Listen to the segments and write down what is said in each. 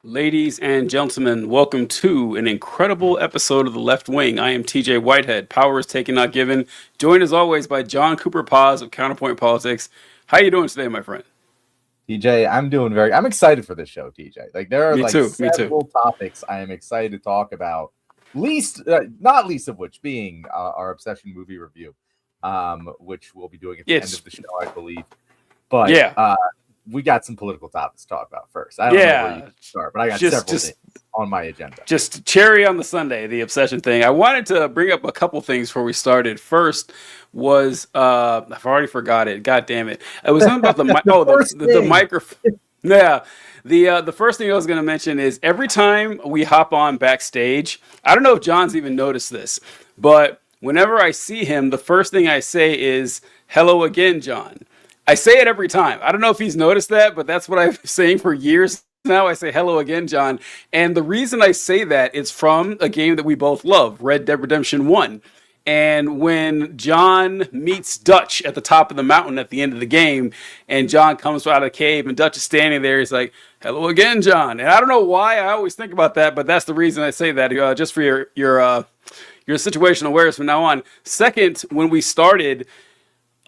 Ladies and gentlemen, welcome to an incredible episode of The Left Wing. I am TJ Whitehead, powers taken not given, joined as always by John Cooper Paz of Counterpoint Politics. How you doing today, my friend? TJ, I'm excited for this show, TJ. Like there are Me like too, me too. several topics I am excited to talk about. Not least of which being our obsession movie review, which we'll be doing at the end of the show, I believe. But yeah, we got some political topics to talk about first. I don't know where you start, but I got several things on my agenda. Just cherry on the sundae, the obsession thing. I wanted to bring up a couple things before we started. First was I've already forgot it. God damn it! It was something about the microphone. Yeah. The first thing I was going to mention is every time we hop on backstage, I don't know if John's even noticed this, but whenever I see him, the first thing I say is "Hello again, John." I say it every time. I don't know if he's noticed that, but that's what I've been saying for years now. I say "Hello again, John," and the reason I say that is from a game that we both love, Red Dead Redemption 1. And when John meets Dutch at the top of the mountain at the end of the game, and John comes out of the cave, and Dutch is standing there, he's like, "Hello again, John." And I don't know why I always think about that, but that's the reason I say that, just for your situational awareness from now on. Second, when we started,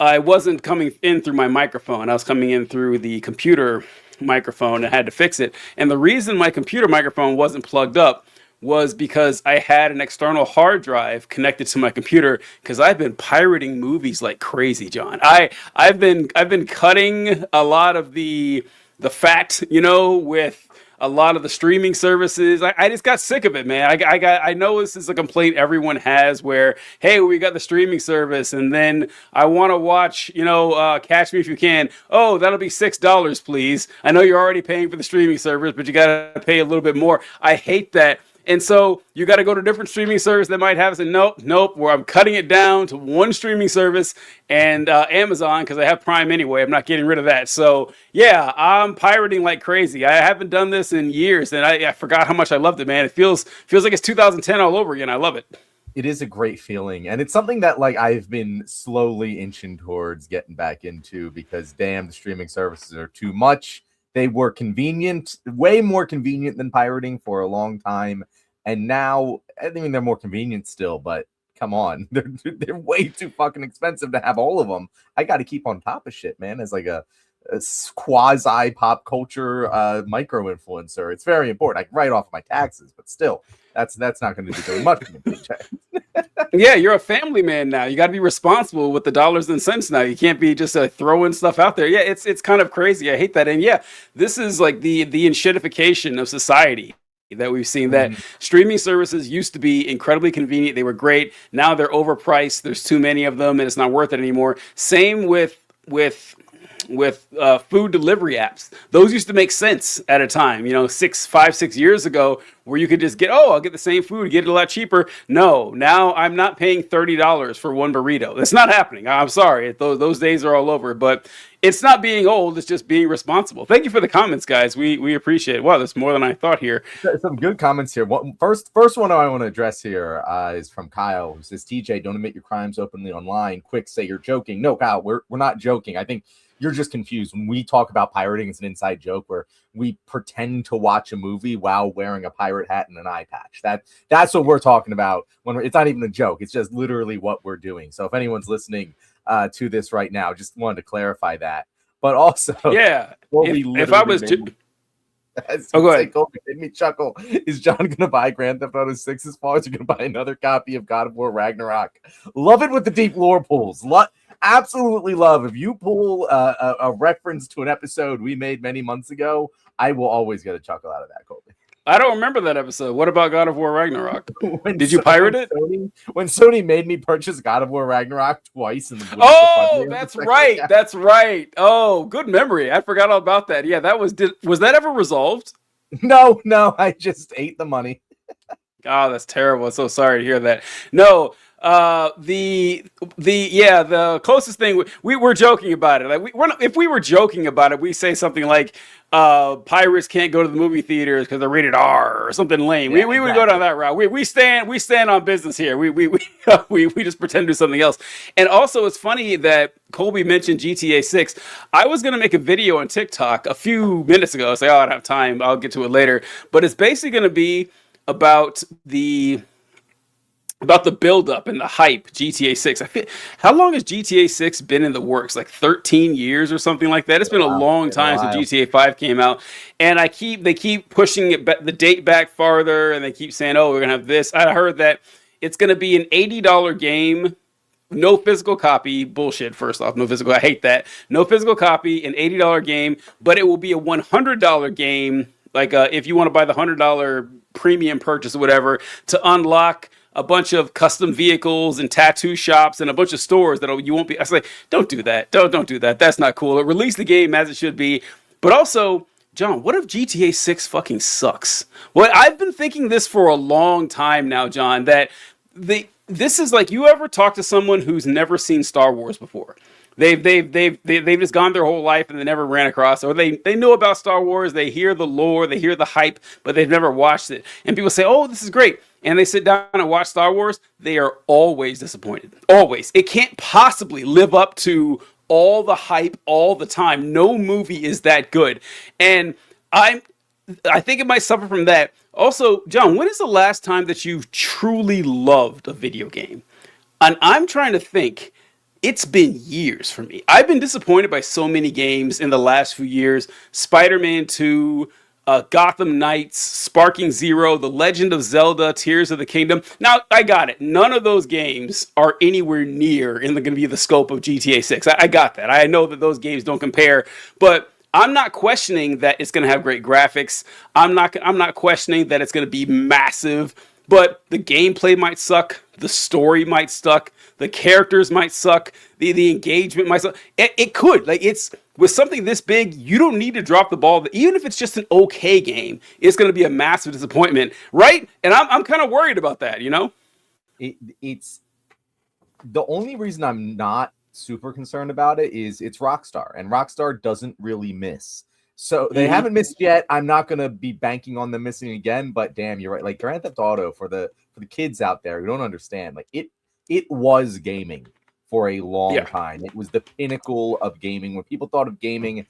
I wasn't coming in through my microphone. I was coming in through the computer microphone. I had to fix it. And the reason my computer microphone wasn't plugged up was because I had an external hard drive connected to my computer because I've been pirating movies like crazy, John. I've been cutting a lot of the fat, with a lot of the streaming services. I just got sick of it, man. I know this is a complaint everyone has where, hey, we got the streaming service and then I want to watch, Catch Me If You Can. Oh, that'll be $6, please. I know you're already paying for the streaming service, but you got to pay a little bit more. I hate that. And so you got to go to different streaming service that might have it. Nope. Where I'm cutting it down to one streaming service and Amazon because I have Prime anyway. I'm not getting rid of that. So yeah, I'm pirating like crazy. I haven't done this in years, and I forgot how much I loved it, man. It feels like it's 2010 all over again. I love it. It is a great feeling, and it's something that like I've been slowly inching towards getting back into because damn, the streaming services are too much. They were convenient, way more convenient than pirating for a long time. And now, I mean, they're more convenient still, but come on. They're way too fucking expensive to have all of them. I got to keep on top of shit, man, as like a quasi pop culture micro influencer. It's very important. I can write off my taxes, but still, that's not going to be doing much for me. Yeah, you're a family man now. You got to be responsible with the dollars and cents now. You can't be just throwing stuff out there. Yeah, it's kind of crazy. I hate that. And yeah, this is like the enshittification of society that we've seen. That streaming services used to be incredibly convenient. They were great. Now they're overpriced. There's too many of them, and it's not worth it anymore. Same with food delivery apps. Those used to make sense at a time, 6 years ago, where you could just I'll get the same food, get it a lot cheaper. No, now I'm not paying $30 for one burrito. That's not happening. I'm sorry. Those days are all over, but it's not being old. It's just being responsible. Thank you for the comments, guys. We appreciate it. Wow, that's more than I thought here. Some good comments here. First one I want to address here is from Kyle, who says, TJ, don't admit your crimes openly online. Quick, say you're joking. No, Kyle, we're not joking. I think you're just confused. When we talk about pirating, it's an inside joke where we pretend to watch a movie while wearing a pirate hat and an eye patch. That's what we're talking about. It's not even a joke. It's just literally what we're doing. So if anyone's listening to this right now, just wanted to clarify that. But also, yeah, if I was go ahead. Colby made me chuckle. Is John going to buy Grand Theft Auto 6 as far as you're going to buy another copy of God of War Ragnarok? Love it with the deep lore pulls. Absolutely love. If you pull a reference to an episode we made many months ago, I will always get a chuckle out of that, Colby. I don't remember that episode. What about God of War Ragnarok? Did you pirate it? When Sony made me purchase God of War Ragnarok twice. That's right. That's right. Oh, good memory. I forgot all about that. Yeah, was that ever resolved? No. I just ate the money. Oh, that's terrible. I'm so sorry to hear that. No, The closest thing we were joking about it. Like we're not, if we were joking about it, we say something like pirates can't go to the movie theaters because they're rated R or something lame. Yeah, we would go down that route. We stand on business here. We just pretend to do something else. And also, it's funny that Colby mentioned GTA 6. I was gonna make a video on TikTok a few minutes ago. Say, oh, I don't have time. I'll get to it later. But it's basically gonna be about the build up and the hype GTA 6. How long has GTA 6 been in the works? Like 13 years or something like that. It's been a long time since GTA 5 came out, and they keep pushing the date back farther, and they keep saying, "Oh, we're gonna have this." I heard that it's gonna be an $80 game. No physical copy. Bullshit, first off. No physical. I hate that. No physical copy, an $80 game, but it will be a $100 game. Like if you want to buy the $100 premium purchase or whatever to unlock a bunch of custom vehicles and tattoo shops and a bunch of stores that you won't be. I was like, don't do that. Don't do that. That's not cool. Release the game as it should be. But also, John, what if GTA 6 fucking sucks? Well, I've been thinking this for a long time now, John, that this is like, you ever talk to someone who's never seen Star Wars before? They've just gone their whole life and they never ran across, or they know about Star Wars, they hear the lore, they hear the hype, but they've never watched it. And people say, "Oh, this is great." And they sit down and watch Star Wars, they are always disappointed. Always. It can't possibly live up to all the hype all the time. No movie is that good. And I think it might suffer from that. Also, John, when is the last time that you truly loved a video game? And I'm trying to think. It's been years for me. I've been disappointed by so many games in the last few years. Spider-Man 2, Gotham Knights, Sparking Zero, The Legend of Zelda, Tears of the Kingdom. Now, I got it. None of those games are anywhere near going to be the scope of GTA 6. I got that. I know that those games don't compare, but I'm not questioning that it's going to have great graphics. I'm not questioning that it's going to be massive, but the gameplay might suck. The story might suck. The characters might suck. The engagement might suck. It could. Like, it's with something this big, you don't need to drop the ball. Even if it's just an okay game, it's going to be a massive disappointment, right? And I'm kind of worried about that, you know? It's the only reason I'm not super concerned about it is it's Rockstar, and Rockstar doesn't really miss. So they haven't missed yet. I'm not going to be banking on them missing again, but damn, you're right. Like Grand Theft Auto, for the kids out there who don't understand, like it was gaming for a long time. It was the pinnacle of gaming. When people thought of gaming,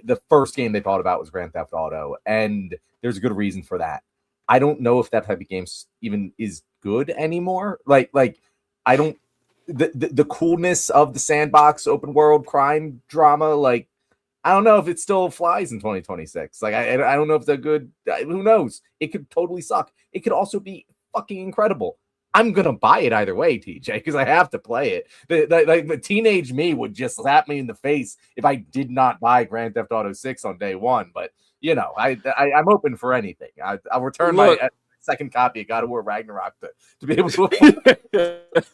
the first game they thought about was Grand Theft Auto, and there's a good reason for that. I don't know if that type of game even is good anymore. Like I don't the coolness of the sandbox open world crime drama, like I don't know if it still flies in 2026. Like I don't know if they're good. Who knows? It could totally suck. It could also be fucking incredible. I'm gonna buy it either way, TJ, because I have to play it. The teenage me would just slap me in the face if I did not buy Grand Theft Auto 6 on day one. But you know, I'm open for anything. I'll return my second copy of God of War Ragnarok to be able to.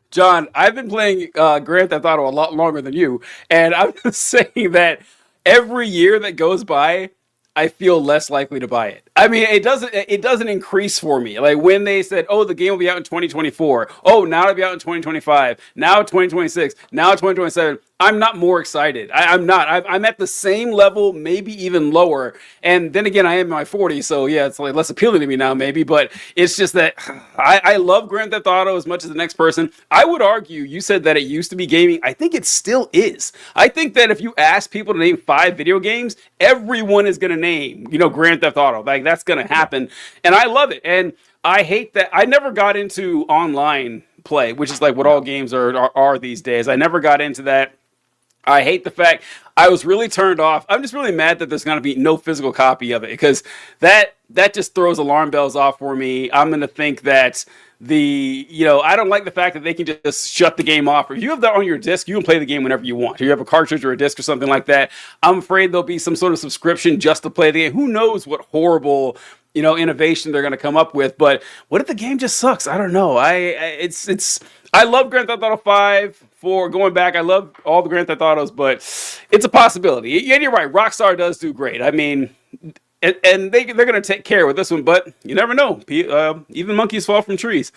John, I've been playing Grand Theft Auto a lot longer than you, and I'm just saying that every year that goes by, I feel less likely to buy it. I mean, it doesn't increase for me. Like when they said, "Oh, the game will be out in 2024. Oh, now it'll be out in 2025. Now 2026. Now 2027." I'm not more excited. I'm not. I'm at the same level, maybe even lower. And then again, I am in my 40s, so yeah, it's like less appealing to me now, maybe. But it's just that I love Grand Theft Auto as much as the next person. I would argue, you said that it used to be gaming. I think it still is. I think that if you ask people to name 5 video games, everyone is going to name, Grand Theft Auto. Like that's going to happen, and I love it. And I hate that I never got into online play, which is like what all games are these days. I never got into that. I hate the fact I was really turned off. I'm just really mad that there's going to be no physical copy of it, because that just throws alarm bells off for me. I'm going to think that I don't like the fact that they can just shut the game off. If you have that on your disc, you can play the game whenever you want. If you have a cartridge or a disc or something like that, I'm afraid there'll be some sort of subscription just to play the game. Who knows what horrible innovation they're going to come up with. But what if the game just sucks? I don't know. I love Grand Theft Auto 5 for going back. I love all the Grand Theft Autos, but it's a possibility. And you're right. Rockstar does do great. I mean, and they're going to take care with this one, but you never know. Even monkeys fall from trees.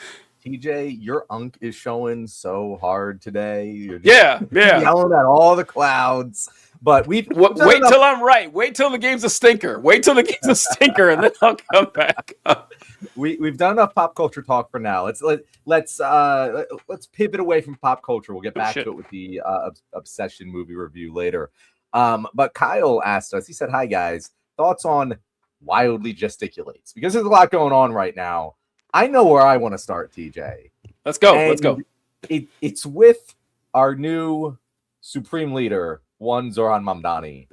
TJ, your unk is showing so hard today. You're just yelling at all the clouds. But wait till I'm right. Wait till the game's a stinker. Wait till the game's a stinker, and then I'll come back. We've done enough pop culture talk for now. Let's pivot away from pop culture. We'll get back to it with the Obsession movie review later. But Kyle asked us. He said, "Hi guys, thoughts on Wildly Gesticulates?" Because there's a lot going on right now. I know where I want to start, TJ. Let's go. Let's go. It's with our new Supreme Leader, one Zoran Mamdani.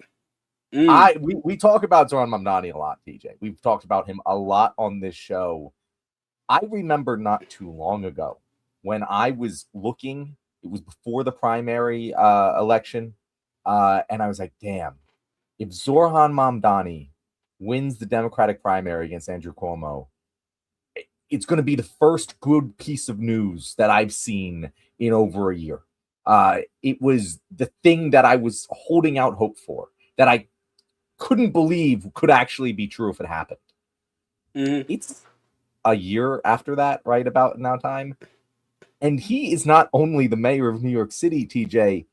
We talk about Zoran Mamdani a lot, TJ. We've talked about him a lot on this show. I remember not too long ago when I was looking, it was before the primary election, and I was like, damn, if Zoran Mamdani wins the Democratic primary against Andrew Cuomo, it's going to be the first good piece of news that I've seen in over a year. It was the thing that I was holding out hope for, that I couldn't believe could actually be true if it happened. It's a year after that, right about now time. And he is not only the mayor of New York City, TJ,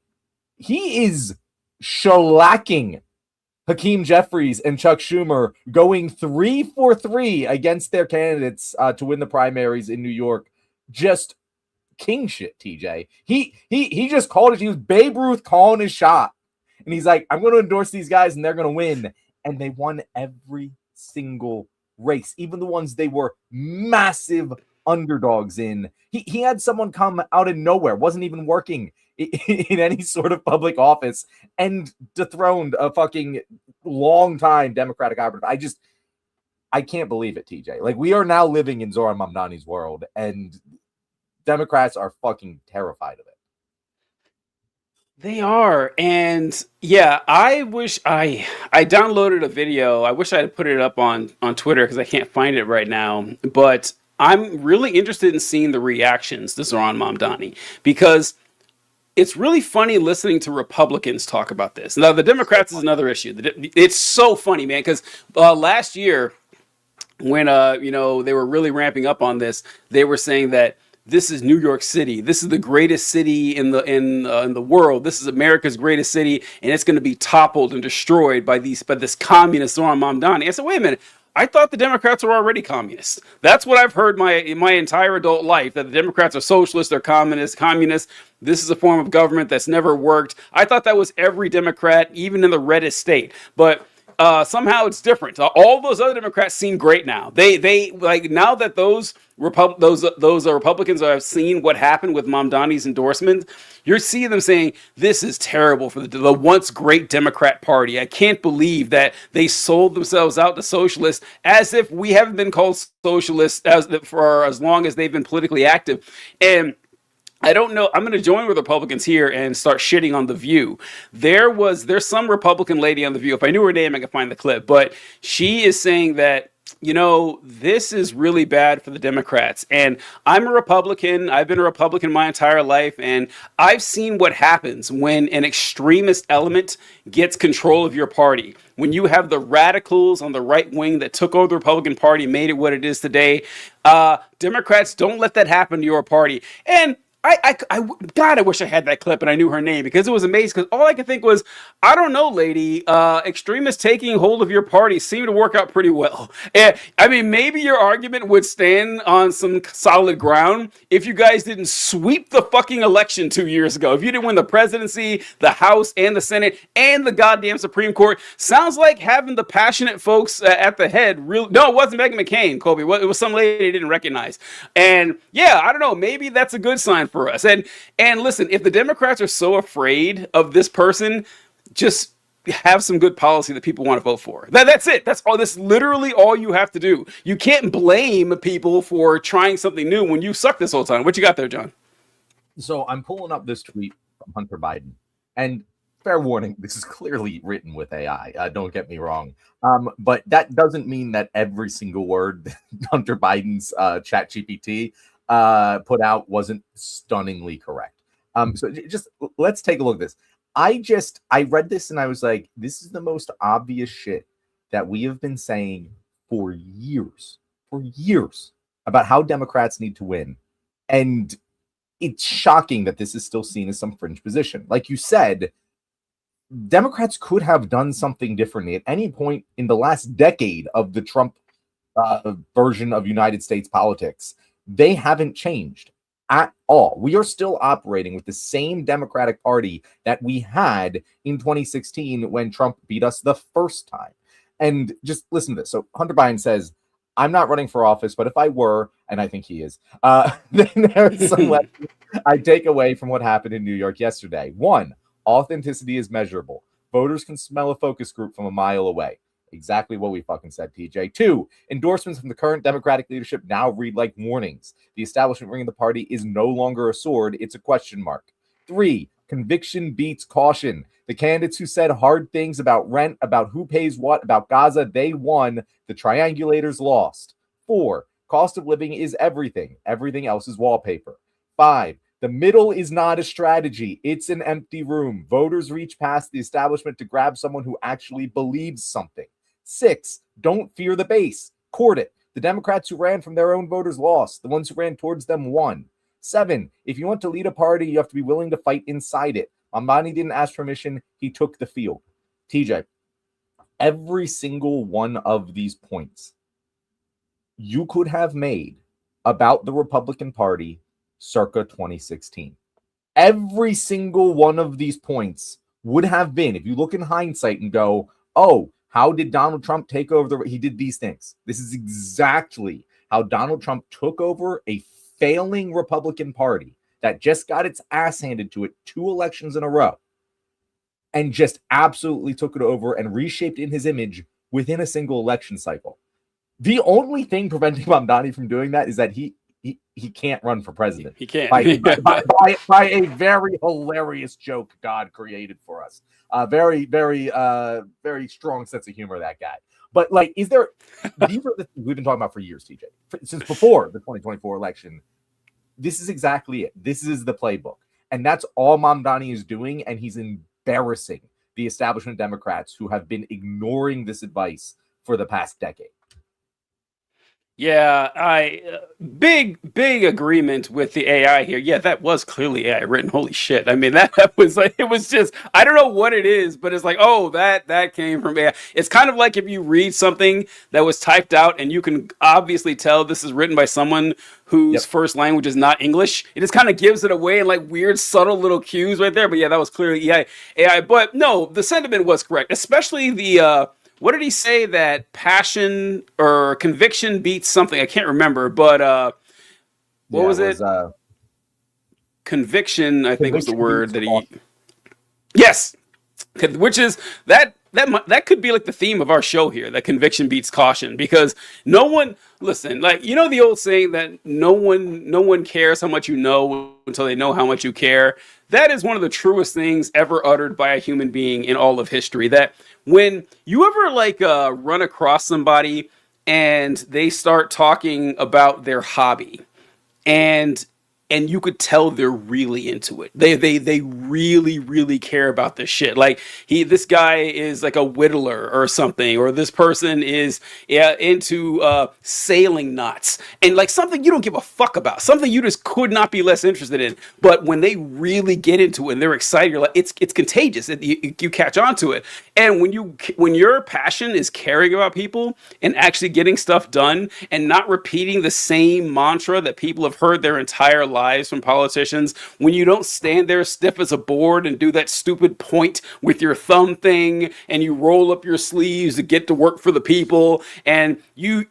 he is shellacking Hakeem Jeffries and Chuck Schumer, going 3 for 3 against their candidates to win the primaries in New York. Just king shit, TJ. He just called it. He was Babe Ruth calling his shot. And he's like, I'm going to endorse these guys and they're going to win. And they won every single race, even the ones they were massive underdogs in. He had someone come out of nowhere, wasn't even working in any sort of public office, and dethroned a fucking long-time Democratic operative. I can't believe it, TJ. Like, we are now living in Zoran Mamdani's world, and Democrats are fucking terrified of it. They are. And yeah, I wish I downloaded a video. I wish I had put it up on Twitter because I can't find it right now. But I'm really interested in seeing the reactions to Zoran Mamdani, because it's really funny listening to Republicans talk about this. Now, the Democrats is another issue. It's so funny, man, because last year when they were really ramping up on this, they were saying that this is New York City. This is the greatest city in the world. This is America's greatest city, and it's going to be toppled and destroyed by this communist Zoran Mamdani. I said, wait a minute. I thought the Democrats were already communists. That's what I've heard in my entire adult life, that the Democrats are socialists, they're communists. This is a form of government that's never worked. I thought that was every Democrat, even in the reddest state. But somehow it's different. All those other Democrats seem great now. They like, now that those Republicans have seen what happened with Mamdani's endorsement, you're seeing them saying this is terrible for the once great Democrat Party. I can't believe that they sold themselves out to socialists, as if we haven't been called socialists for as long as they've been politically active. And I don't know. I'm going to join with Republicans here and start shitting on The View. There's some Republican lady on The View. If I knew her name, I could find the clip. But she is saying that, this is really bad for the Democrats. And I'm a Republican. I've been a Republican my entire life. And I've seen what happens when an extremist element gets control of your party. When you have the radicals on the right wing that took over the Republican Party, made it what it is today. Democrats, don't let that happen to your party. And God, I wish I had that clip and I knew her name, because it was amazing. Because all I could think was, I don't know, lady, extremists taking hold of your party seem to work out pretty well. And, I mean, maybe your argument would stand on some solid ground if you guys didn't sweep the fucking election 2 years ago. If you didn't win the presidency, the House, and the Senate, and the goddamn Supreme Court. Sounds like having the passionate folks at the head. No, it wasn't Meghan McCain, Colby. It was some lady they didn't recognize. And yeah, I don't know. Maybe that's a good sign for us. And listen, if the Democrats are so afraid of this person, just have some good policy that people want to vote for. That's it. That's all. That's literally all you have to do. You can't blame people for trying something new when you suck this whole time. What you got there, John? So I'm pulling up this tweet from Hunter Biden, and fair warning, this is clearly written with AI. Don't get me wrong. But that doesn't mean that every single word Hunter Biden's ChatGPT put out wasn't stunningly correct. So just let's take a look at this. I read this and I was like, this is the most obvious shit that we have been saying for years about how Democrats need to win. And it's shocking that this is still seen as some fringe position. Like you said, Democrats could have done something differently at any point in the last decade of the Trump version of United States politics. They haven't changed at all. We are still operating with the same Democratic Party that we had in 2016 when Trump beat us the first time. And just listen to this. So Hunter Biden says, I'm not running for office, but if I were, and I think he is, then there's some lessons I take away from what happened in New York yesterday. One, authenticity is measurable. Voters can smell a focus group from a mile away. Exactly what we fucking said, TJ. Two, endorsements from the current Democratic leadership now read like warnings. The establishment ring of the party is no longer a sword, it's a question mark. Three, conviction beats caution. The candidates who said hard things about rent, about who pays what, about Gaza, they won. The triangulators lost. Four, cost of living is everything. Everything else is wallpaper. Five, the middle is not a strategy. It's an empty room. Voters reach past the establishment to grab someone who actually believes something. Six, don't fear the base. Court it. The Democrats who ran from their own voters lost. The ones who ran towards them won. Seven, if you want to lead a party, you have to be willing to fight inside it. Mamdani didn't ask permission. He took the field. TJ, every single one of these points you could have made about the Republican Party circa 2016. Every single one of these points would have been, if you look in hindsight and go, oh, how did Donald Trump take over he did these things. This is exactly how Donald Trump took over a failing Republican Party that just got its ass handed to it 2 elections in a row and just absolutely took it over and reshaped in his image within a single election cycle. The only thing preventing Mamdani from doing that is that he can't run for president. He can't. by a very hilarious joke God created for us. Very strong sense of humor, that guy. But like, these are the things we've been talking about for years, TJ. Since before the 2024 election. This is exactly it. This is the playbook. And that's all Mamdani is doing. And he's embarrassing the establishment Democrats who have been ignoring this advice for the past decade. Yeah, big agreement with the AI here. Yeah, that was clearly AI written. Holy shit. I mean, that was like, it was just, I don't know what it is, but it's like, oh, that came from AI. It's kind of like if you read something that was typed out and you can obviously tell this is written by someone whose first language is not English. It just kind of gives it away in like weird, subtle little cues right there. But yeah, that was clearly AI. But no, the sentiment was correct, especially the, what did he say, that passion or conviction beats something? I can't remember, but what was it? Conviction, I think was the word that he... Yes! Which is, that could be like the theme of our show here, that conviction beats caution, because no one... Listen, like, you know the old saying that no one cares how much you know until they know how much you care? That is one of the truest things ever uttered by a human being in all of history. That when you ever like run across somebody and they start talking about their hobby, and you could tell they're really into it. They really care about this shit. Like this guy is like a whittler or something, or this person is into sailing knots, and like something you don't give a fuck about, something you just could not be less interested in. But when they really get into it and they're excited, you're like, it's contagious. You catch on to it. And when your passion is caring about people and actually getting stuff done and not repeating the same mantra that people have heard their entire lives from politicians, when you don't stand there stiff as a board and do that stupid point with your thumb thing and you roll up your sleeves to get to work for the people, and you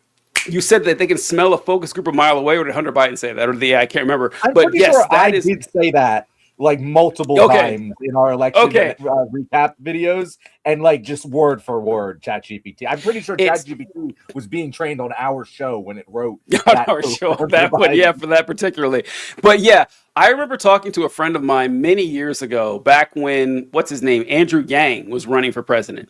said that they can smell a focus group a mile away, or did Hunter Biden say that, or I can't remember. But yes, sure I did say that like multiple times in our election recap videos, and like just word for word ChatGPT. I'm pretty sure ChatGPT was being trained on our show when it wrote on our show. That one, yeah, for that particularly. But yeah, I remember talking to a friend of mine many years ago, back when what's his name, Andrew Yang, was running for president.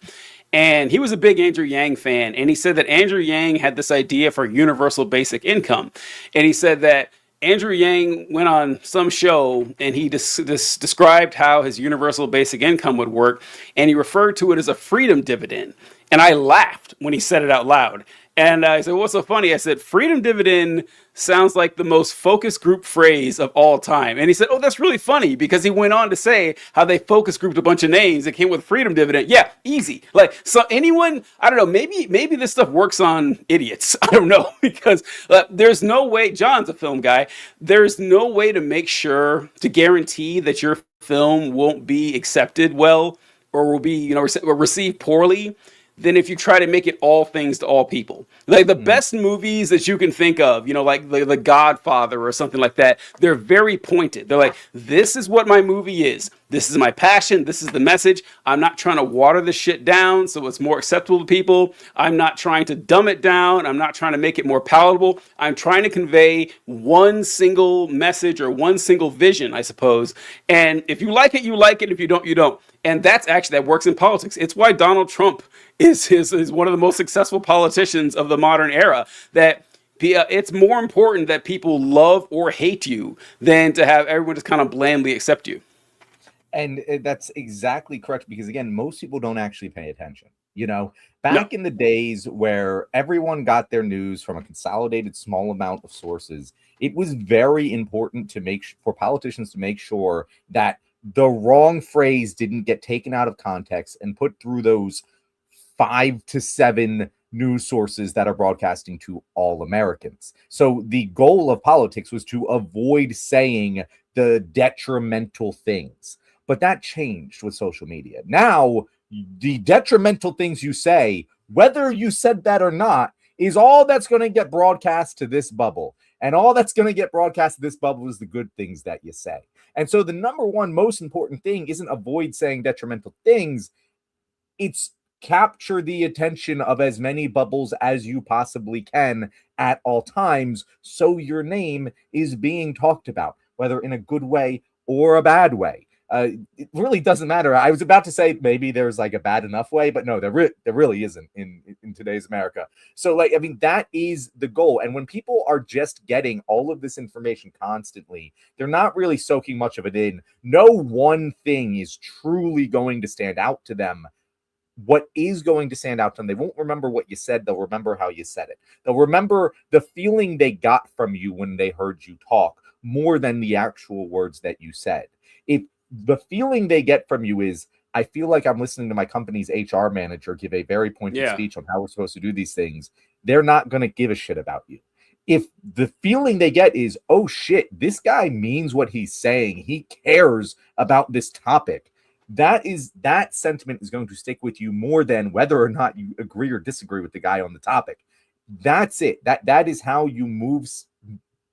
And he was a big Andrew Yang fan, and he said that Andrew Yang had this idea for universal basic income, and he said that Andrew Yang went on some show and he described how his universal basic income would work, and he referred to it as a freedom dividend. And I laughed when he said it out loud. And I said, what's so funny? I said, freedom dividend sounds like the most focus group phrase of all time. And he said, oh, that's really funny, because he went on to say how they focus grouped a bunch of names that came with freedom dividend. Yeah, easy. Like, so anyone, I don't know, maybe this stuff works on idiots. I don't know, because there's no way, John's a film guy, there's no way to make sure, to guarantee that your film won't be accepted well, or will be, received poorly, than if you try to make it all things to all people. Like the best movies that you can think of, like the Godfather or something like that, they're very pointed. They're like, this is what my movie is. This is my passion. This is the message. I'm not trying to water the shit down so it's more acceptable to people. I'm not trying to dumb it down. I'm not trying to make it more palatable. I'm trying to convey one single message or one single vision, I suppose. And if you like it, you like it. If you don't, you don't. And that works in politics. It's why Donald Trump is one of the most successful politicians of the modern era. That it's more important that people love or hate you than to have everyone just kind of blandly accept you. And that's exactly correct, because again, most people don't actually pay attention. Back in the days where everyone got their news from a consolidated small amount of sources, it was very important for politicians to make sure that the wrong phrase didn't get taken out of context and put through those 5 to 7 news sources that are broadcasting to all Americans. So the goal of politics was to avoid saying the detrimental things. But that changed with social media. Now, the detrimental things you say, whether you said that or not, is all that's going to get broadcast to this bubble. And all that's going to get broadcast to this bubble is the good things that you say. And so the number one most important thing isn't avoid saying detrimental things. It's capture the attention of as many bubbles as you possibly can at all times, so your name is being talked about, whether in a good way or a bad way. It really doesn't matter. I was about to say maybe there's like a bad enough way, but no, there really isn't in today's America. So that is the goal. And when people are just getting all of this information constantly, they're not really soaking much of it in. No one thing is truly going to stand out to them. What is going to stand out to them, they won't remember what you said. They'll remember how you said it. They'll remember the feeling they got from you when they heard you talk more than the actual words that you said. If the feeling they get from you is, I feel like I'm listening to my company's HR manager give a very pointed speech on how we're supposed to do these things, they're not going to give a shit about you. If the feeling they get is, oh shit, this guy means what he's saying, he cares about this topic, that sentiment is going to stick with you more than whether or not you agree or disagree with the guy on the topic. That's it. That is how you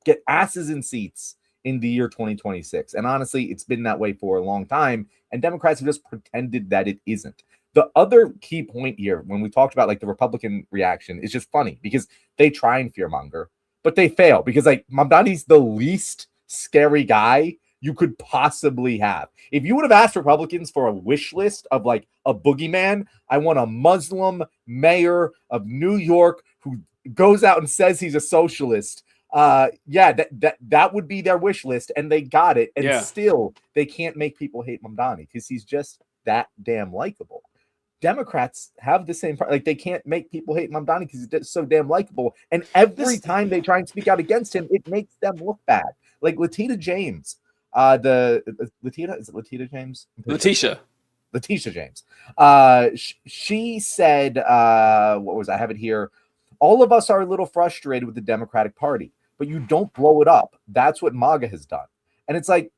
get asses in seats in the year 2026. And honestly, it's been that way for a long time. And Democrats have just pretended that it isn't. The other key point here, when we talked about the Republican reaction, is just funny because they try and fearmonger, but they fail because Mamdani's the least scary guy you could possibly have. If you would have asked Republicans for a wish list of a boogeyman, I want a Muslim mayor of New York who goes out and says he's a socialist. That would be their wish list, and they got it, and still they can't make people hate Mamdani because he's just that damn likable. Democrats have the same part. They can't make people hate Mamdani because he's so damn likable, and every time they try and speak out against him, it makes them look bad. Like Letitia James, Letitia James? Letitia James. She said, what was I have it here? All of us are a little frustrated with the Democratic Party, but you don't blow it up. That's what MAGA has done. And it's like,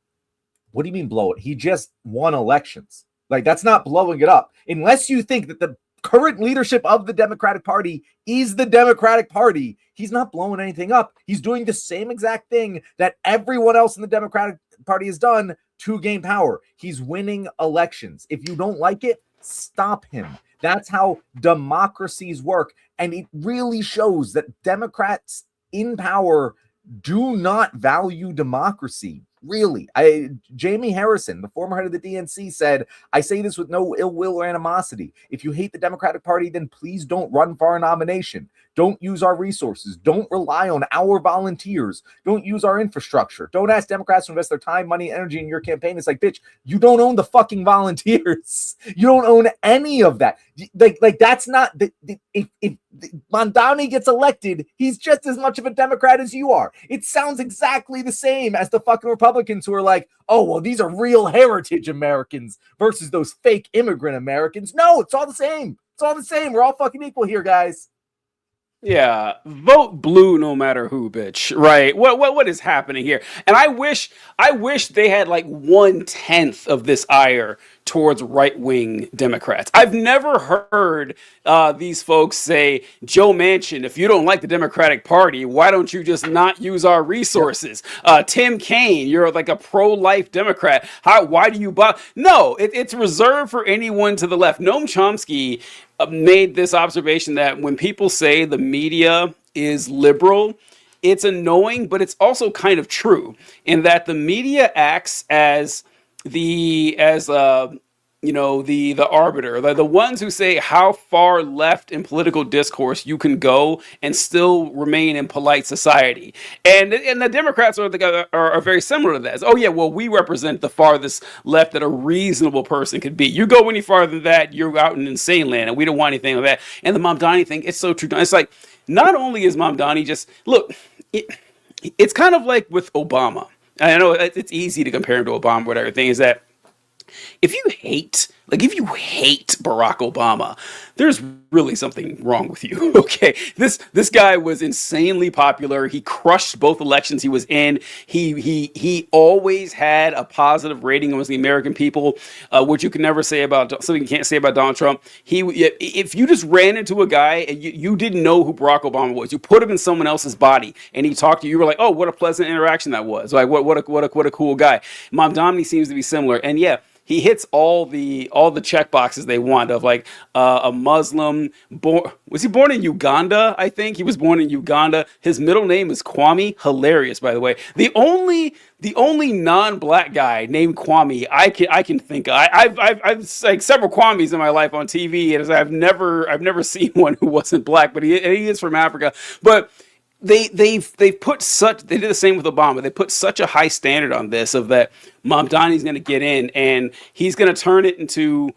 what do you mean blow it? He just won elections. That's not blowing it up. Unless you think that the current leadership of the Democratic Party is the Democratic Party, he's not blowing anything up. He's doing the same exact thing that everyone else in the Democratic Party has done to gain power. He's winning elections. If you don't like it, stop him. That's how democracies work. And it really shows that Democrats in power do not value democracy. Really. Jamie Harrison, the former head of the DNC, said, I say this with no ill will or animosity. If you hate the Democratic Party, then please don't run for a nomination. Don't use our resources. Don't rely on our volunteers. Don't use our infrastructure. Don't ask Democrats to invest their time, money, energy in your campaign. It's like, bitch, you don't own the fucking volunteers. You don't own any of that. That's not if Mamdani gets elected, he's just as much of a Democrat as you are. It sounds exactly the same as the fucking Republicans who are like, oh, well, these are real heritage Americans versus those fake immigrant Americans. No, it's all the same. It's all the same. We're all fucking equal here, guys. Yeah, vote blue no matter who, bitch. Right? What is happening here? And I wish they had like 1/10 of this ire towards right-wing Democrats. I've never heard these folks say, Joe Manchin, if you don't like the Democratic Party, why don't you just not use our resources? Tim Kaine, you're like a pro-life Democrat. Why do you buy? No, it's reserved for anyone to the left. Noam Chomsky made this observation that when people say the media is liberal, it's annoying, but it's also kind of true in that the media acts as the arbiter, the ones who say how far left in political discourse you can go and still remain in polite society. And the Democrats are very similar to that. Oh yeah, well, we represent the farthest left that a reasonable person could be. You go any farther than that, you're out in insane land, and we don't want anything like that. And the Mamdani thing, it's so true. It's like, not only is Mamdani just, look, it's kind of like with Obama. I know it's easy to compare him to Obama, but everything is that if you hate Barack Obama, there's really something wrong with you. Okay, this guy was insanely popular. He crushed both elections he was in. He always had a positive rating amongst the American people, which you can never say about something you can't say about Donald Trump. If you just ran into a guy and you didn't know who Barack Obama was, you put him in someone else's body and he talked to you, you were like, oh, what a pleasant interaction that was. Like what a cool guy. Mamdani seems to be similar, and yeah. He hits all the check boxes they want of like a Muslim. Was he born in Uganda? I think he was born in Uganda. His middle name is Kwame. Hilarious, by the way. The only non-black guy named Kwame I can think of. I've like several Kwames in my life on TV, and I've never seen one who wasn't black. But he is from Africa. But they've put such, they did the same with Obama. They put such a high standard on this of that Mamdani's going to get in and he's going to turn it into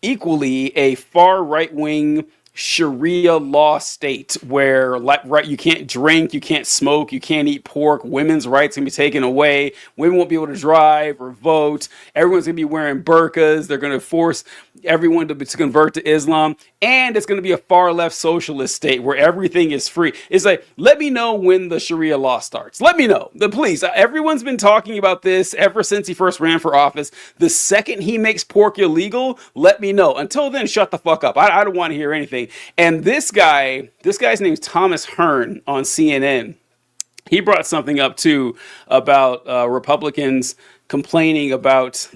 equally a far right wing Sharia law state where you can't drink, you can't smoke, you can't eat pork, women's rights can be taken away, women won't be able to drive or vote, everyone's going to be wearing burqas, they're going to force everyone to convert to Islam, and it's going to be a far left socialist state where everything is free. It's like, let me know when the Sharia law starts. Let me know. Please, everyone's been talking about this ever since he first ran for office. The second he makes pork illegal, let me know. Until then, shut the fuck up. I don't want to hear anything. And this guy's name is Thomas Hearn on CNN. He brought something up too about Republicans complaining about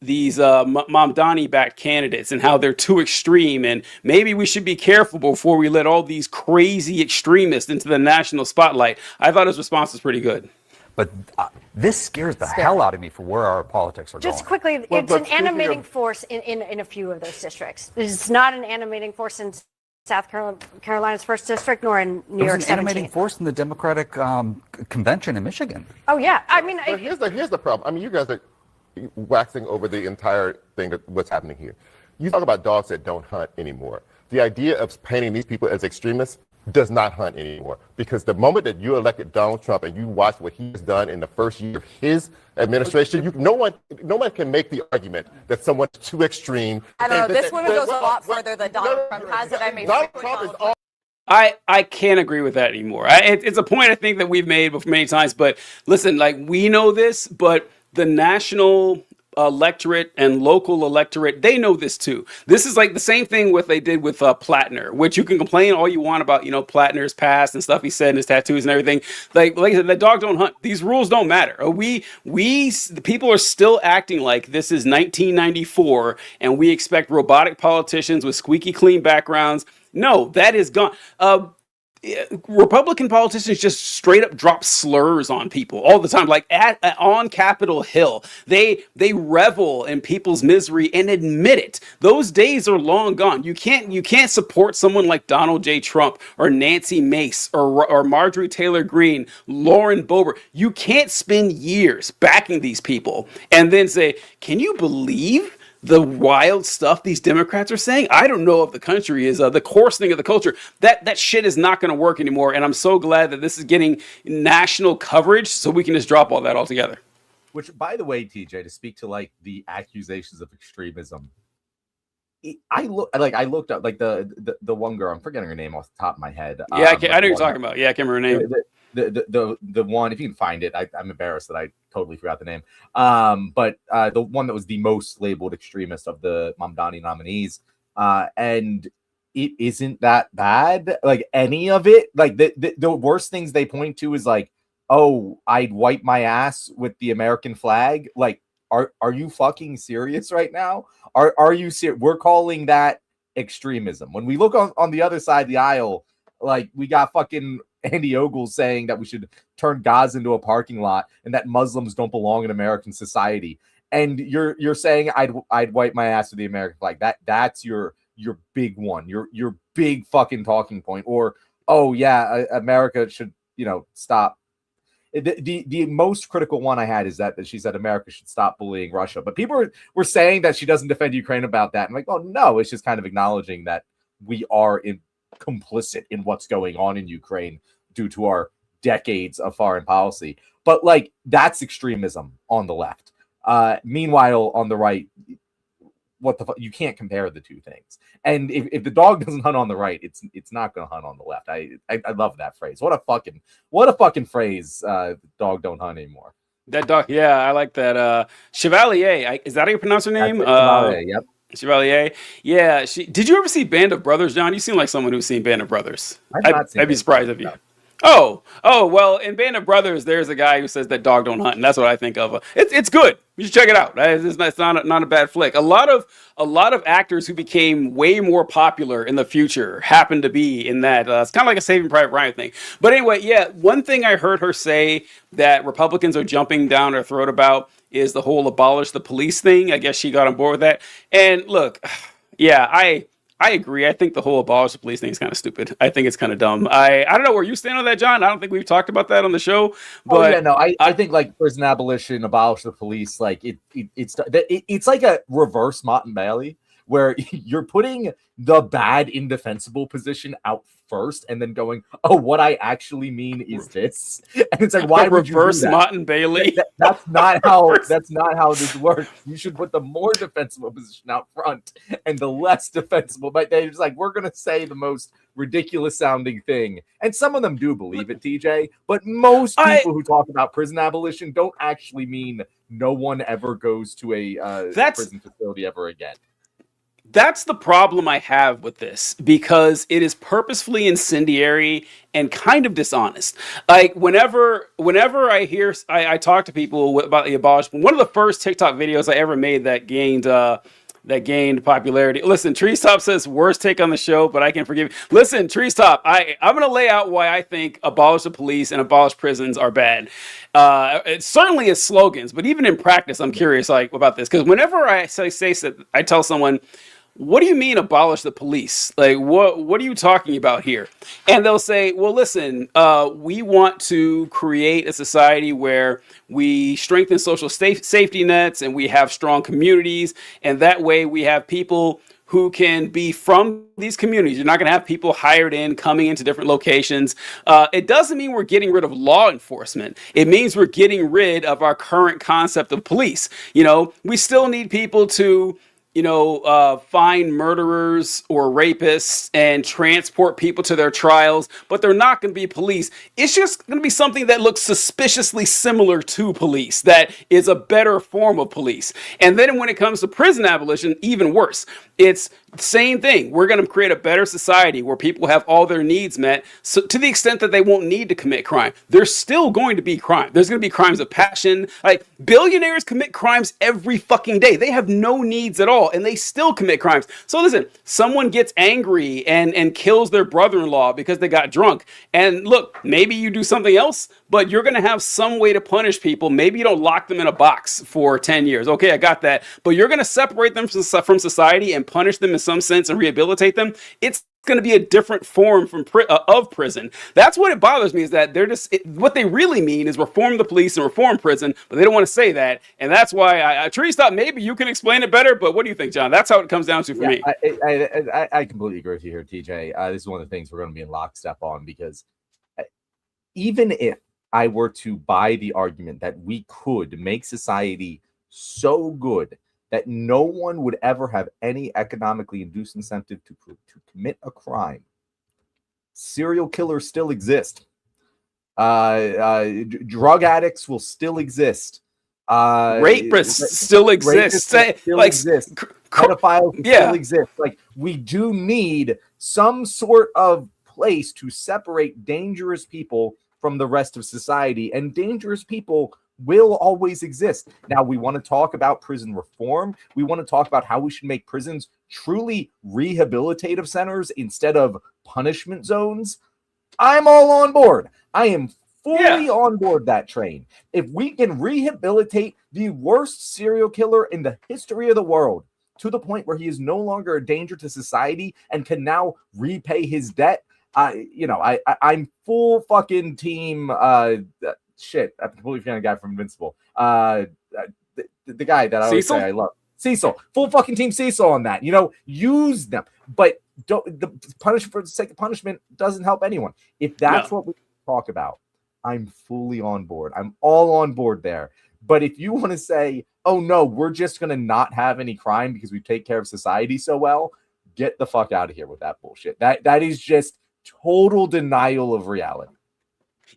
these Mamdani-backed candidates and how they're too extreme, and maybe we should be careful before we let all these crazy extremists into the national spotlight. I thought his response was pretty good. But this scares the hell out of me for where our politics are going. Just quickly, it's an animating force in a few of those districts. It's not an animating force in South Carolina's 1st District, nor in New York 17th. It was an animating force in the Democratic convention in Michigan. Oh, yeah. I mean, here's the problem. I mean, you guys are waxing over the entire thing of what's happening here. You talk about dogs that don't hunt anymore. The idea of painting these people as extremists does not hunt anymore, because the moment that you elected Donald Trump and you watch what he has done in the first year of his administration, no one can make the argument that someone's too extreme. I don't know. This woman goes a lot further than Donald Trump has, and I mean, Donald Trump is all. I can't agree with that anymore. It's a point I think that we've made many times, but listen, like, we know this, but the national electorate and local electorate, they know this too. This is like the same thing what they did with Plattner, which you can complain all you want about, Plattner's past and stuff he said and his tattoos and everything. Like I said, the dog don't hunt. These rules don't matter. The people are still acting like this is 1994 and we expect robotic politicians with squeaky clean backgrounds. No, that is gone. Republican politicians just straight up drop slurs on people all the time, like on Capitol Hill. They revel in people's misery and admit it. Those days are long gone. You can't support someone like Donald J. Trump or Nancy Mace or Marjorie Taylor Greene, Lauren Boebert. You can't spend years backing these people and then say, can you believe the wild stuff these Democrats are saying, I don't know if the country is the coarsening of the culture. That shit is not going to work anymore. And I'm so glad that this is getting national coverage so we can just drop all that altogether. Which, by the way, TJ, to speak to like the accusations of extremism, I looked up like the one girl. I'm forgetting her name off the top of my head. Yeah, I know what you're talking about. Yeah, I can't remember her name. The one, if you can find it, I'm embarrassed that I totally forgot the name. But the one that was the most labeled extremist of the Mamdani nominees, and it isn't that bad. Like any of it, like the worst things they point to is like, oh, I'd wipe my ass with the American flag. Like, are you fucking serious right now? Are you serious? We're calling that extremism. When we look on the other side of the aisle, like we got fucking Andy Ogle saying that we should turn Gaza into a parking lot and that Muslims don't belong in American society. And you're saying I'd wipe my ass with the American flag. That's your big one. Your big fucking talking point. Or, oh yeah, America should, stop. The most critical one I had is that she said America should stop bullying Russia. But people were saying that she doesn't defend Ukraine about that. I'm like, oh no, it's just kind of acknowledging that we are complicit in what's going on in Ukraine due to our decades of foreign policy. But like, that's extremism on the left. Meanwhile, on the right, what the fuck? You can't compare the two things. And if the dog doesn't hunt on the right, it's not going to hunt on the left. I love that phrase. What a fucking phrase. Dog don't hunt anymore. That dog, yeah, I like that. Chevalier, is that how you pronounce her name? Chevalier, yep. Chevalier. Yeah. Did you ever see Band of Brothers, John? You seem like someone who's seen Band of Brothers. I'd be surprised if you. Oh, well, in Band of Brothers, there's a guy who says that dog don't hunt, and that's what I think of. It's good. You should check it out. It's not a bad flick. A lot of actors who became way more popular in the future happen to be in that. It's kind of like a Saving Private Ryan thing. But anyway, yeah, one thing I heard her say that Republicans are jumping down her throat about is the whole abolish the police thing. I guess she got on board with that. And look, yeah, I agree. I think the whole abolish the police thing is kind of stupid. I think it's kind of dumb. I don't know where you stand on that, John. I don't think we've talked about that on the show. But I think like prison abolition, abolish the police, like it's like a reverse Mott and Bailey, where you're putting the bad indefensible position out first and then going, oh, what I actually mean is this. And it's like, why would you reverse do that? Mott and Bailey? That's not how this works. You should put the more defensible position out front and the less defensible. But they're just like, we're gonna say the most ridiculous sounding thing. And some of them do believe it, TJ, but most people who talk about prison abolition don't actually mean no one ever goes to a prison facility ever again. That's the problem I have with this, because it is purposefully incendiary and kind of dishonest. Like whenever I talk to people about the abolishment, one of the first TikTok videos I ever made that gained popularity. Listen, Treestop says worst take on the show, but I can forgive you. Listen, Treestop, I'm going to lay out why I think abolish the police and abolish prisons are bad. It certainly is slogans, but even in practice, I'm curious about this, because whenever I I tell someone, what do you mean abolish the police? Like, what are you talking about here? And they'll say, well, listen, we want to create a society where we strengthen social safety nets and we have strong communities. And that way we have people who can be from these communities. You're not going to have people hired in coming into different locations. It doesn't mean we're getting rid of law enforcement. It means we're getting rid of our current concept of police. We still need people to find murderers or rapists and transport people to their trials, but they're not going to be police. It's just going to be something that looks suspiciously similar to police, that is a better form of police. And then when it comes to prison abolition, even worse. It's the same thing. We're going to create a better society where people have all their needs met, so to the extent that they won't need to commit crime. There's still going to be crime. There's going to be crimes of passion. Like, billionaires commit crimes every fucking day. They have no needs at all, and they still commit crimes. So listen, someone gets angry and kills their brother-in-law because they got drunk. And look, maybe you do something else, but you're going to have some way to punish people. Maybe you don't lock them in a box for 10 years. Okay, I got that. But you're going to separate them from society and punish them in some sense and rehabilitate them. It's going to be a different form of prison. That's what it bothers me, is that they're just what they really mean is reform the police and reform prison, but they don't want to say that, and that's why Trees thought maybe you can explain it better. But what do you think, John? That's how it comes down to for me. I completely agree with you here, TJ. This is one of the things we're going to be in lockstep on, because even if I were to buy the argument that we could make society so good that no one would ever have any economically induced incentive to commit a crime, serial killers still exist. Drug addicts will still exist. Rapists still exist. Still exist. Pedophiles still exist. Like, we do need some sort of place to separate dangerous people from the rest of society, and dangerous people will always exist. Now, we want to talk about prison reform. We want to talk about how we should make prisons truly rehabilitative centers instead of punishment zones. I'm all on board. I am fully on board that train. If we can rehabilitate the worst serial killer in the history of the world to the point where he is no longer a danger to society and can now repay his debt, I'm full fucking team. Shit, I'm completely forgetting the guy from Invincible. The guy that I always say I love, Cecil. Full fucking team Cecil on that. Use them, but don't. The punishment for the sake of punishment doesn't help anyone. If that's what we talk about, I'm fully on board. I'm all on board there. But if you want to say, oh no, we're just gonna not have any crime because we take care of society so well, get the fuck out of here with that bullshit. That is just total denial of reality.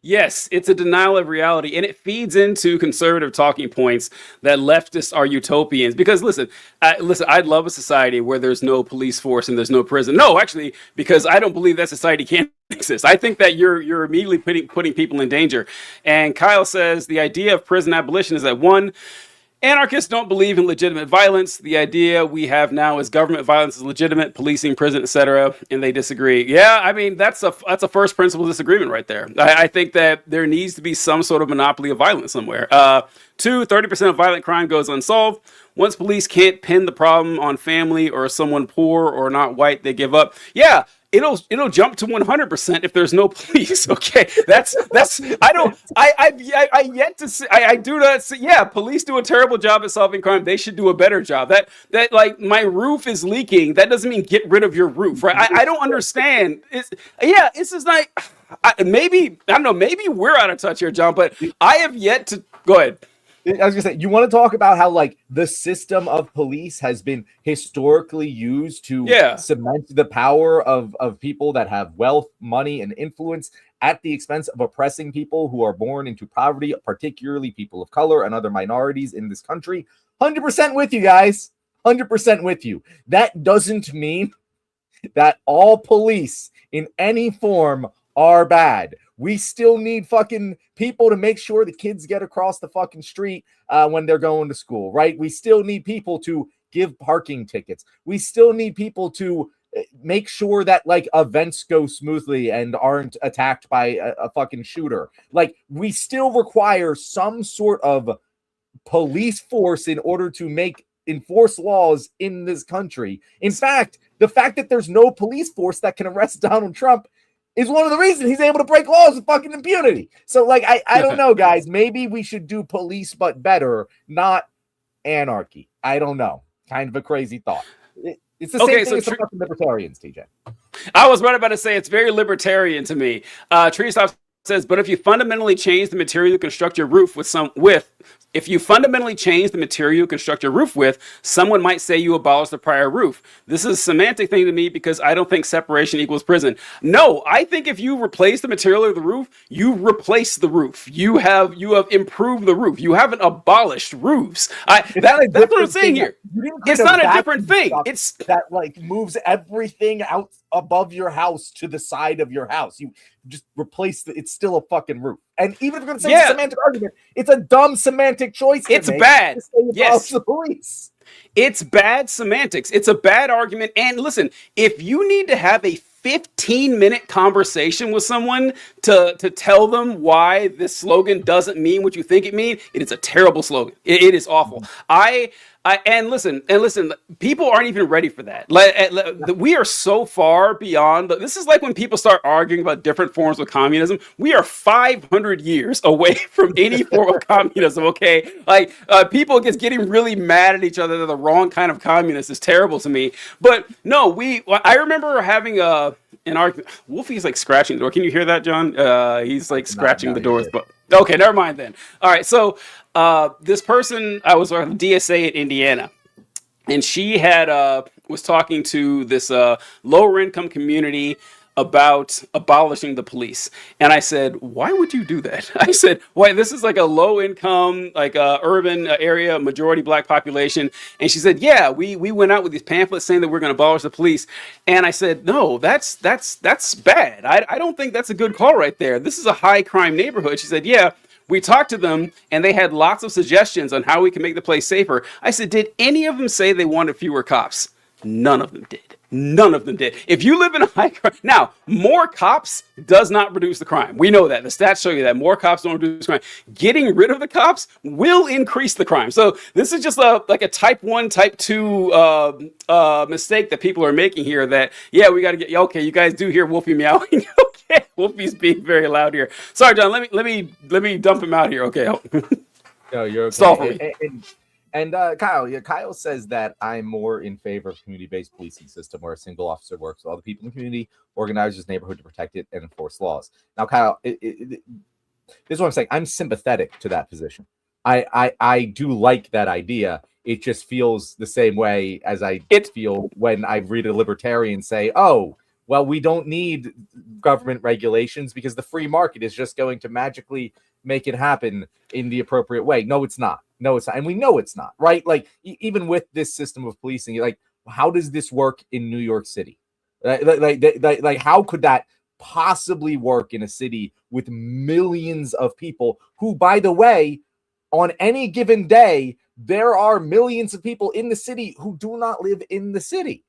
Yes, it's a denial of reality, and it feeds into conservative talking points that leftists are utopians. Because listen, I'd love a society where there's no police force and there's no prison. No, actually, because I don't believe that society can exist. I think that you're immediately putting people in danger. And Kyle says the idea of prison abolition is that, one, anarchists don't believe in legitimate violence. The idea we have now is government violence is legitimate, policing, prison, etc., and they disagree. Yeah, I mean, that's a first principle disagreement right there. I think that there needs to be some sort of monopoly of violence somewhere. 30% of violent crime goes unsolved. Once police can't pin the problem on family or someone poor or not white, they give up. Yeah. It'll jump to 100% if there's no police. Okay, that's I yet to see. I do not see. Yeah, police do a terrible job at solving crime. They should do a better job. That like, my roof is leaking. That doesn't mean get rid of your roof, right? I don't understand. It's just like, maybe I don't know. Maybe we're out of touch here, John. But I have yet to go ahead. I was gonna say, you want to talk about how like the system of police has been historically used to cement the power of people that have wealth, money, and influence at the expense of oppressing people who are born into poverty, particularly people of color and other minorities in this country. 100% with you guys. 100% with you. That doesn't mean that all police in any form are bad. We still need fucking people to make sure the kids get across the fucking street when they're going to school, right? We still need people to give parking tickets. We still need people to make sure that like events go smoothly and aren't attacked by a fucking shooter. Like, we still require some sort of police force in order to enforce laws in this country. In fact, the fact that there's no police force that can arrest Donald Trump is one of the reasons he's able to break laws with fucking impunity. So, like, I don't know, guys. Maybe we should do police but better, not anarchy. I don't know. Kind of a crazy thought. It's the same thing as the fucking libertarians, TJ. I was right about to say it's very libertarian to me. Treestop says, but if you fundamentally change the material you construct your roof with, someone might say you abolish the prior roof. This is a semantic thing to me because I don't think separation equals prison. No, I think if you replace the material of the roof, you replace the roof. You have improved the roof. You haven't abolished roofs. That's what I'm saying here. It's not a different thing. It's that like moves everything out above your house to the side of your house. You just replace it's still a fucking roof. And even if we're going to say it's a semantic argument, it's a dumb semantic choice. It's bad. Yes. It's bad semantics. It's a bad argument. And listen, if you need to have a 15-minute conversation with someone to tell them why this slogan doesn't mean what you think it means, it is a terrible slogan. It is awful. I And listen, people aren't even ready for that. We are so far beyond. This is like when people start arguing about different forms of communism. We are 500 years away from any form of communism. Okay, like people just getting really mad at each other. They're the wrong kind of communist is terrible to me. But no, I remember having an argument. Wolfie's like scratching the door. Can you hear that, John? He's like scratching the doors. But okay, never mind then. All right, so. This person, I was on DSA at Indiana, and she had was talking to this lower income community about abolishing the police. And I said, why would you do that? I said, why, this is like a low income, like urban area, majority black population. And she said, yeah, we went out with these pamphlets saying that we're going to abolish the police. And I said, no, that's bad. I don't think that's a good call right there. This is a high crime neighborhood. She said, yeah. We talked to them, and they had lots of suggestions on how we can make the place safer. I said, did any of them say they wanted fewer cops? None of them did. None of them did. If you live in a high crime... Now, more cops does not reduce the crime. We know that. The stats show you that. More cops don't reduce crime. Getting rid of the cops will increase the crime. So this is just like a type 1, type 2 mistake that people are making here that, yeah, we got to get... Okay, you guys do hear Wolfie meowing. Okay, Wolfie's being very loud here. Sorry, John, let me dump him out here. Okay. No, you're okay. Stall for me. And Kyle says that I'm more in favor of community-based policing system where a single officer works with all the people in the community, organizes neighborhood to protect it, and enforce laws. Now, Kyle, this is what I'm saying. I'm sympathetic to that position. I do like that idea. It just feels the same way as I feel when I read a libertarian say, oh, well, we don't need government regulations because the free market is just going to magically make it happen in the appropriate way. No, it's not. No, it's not. And we know it's not, right? Like, even with this system of policing, like, how does this work in New York City? Like, how could that possibly work in a city with millions of people who, by the way, on any given day, there are millions of people in the city who do not live in the city?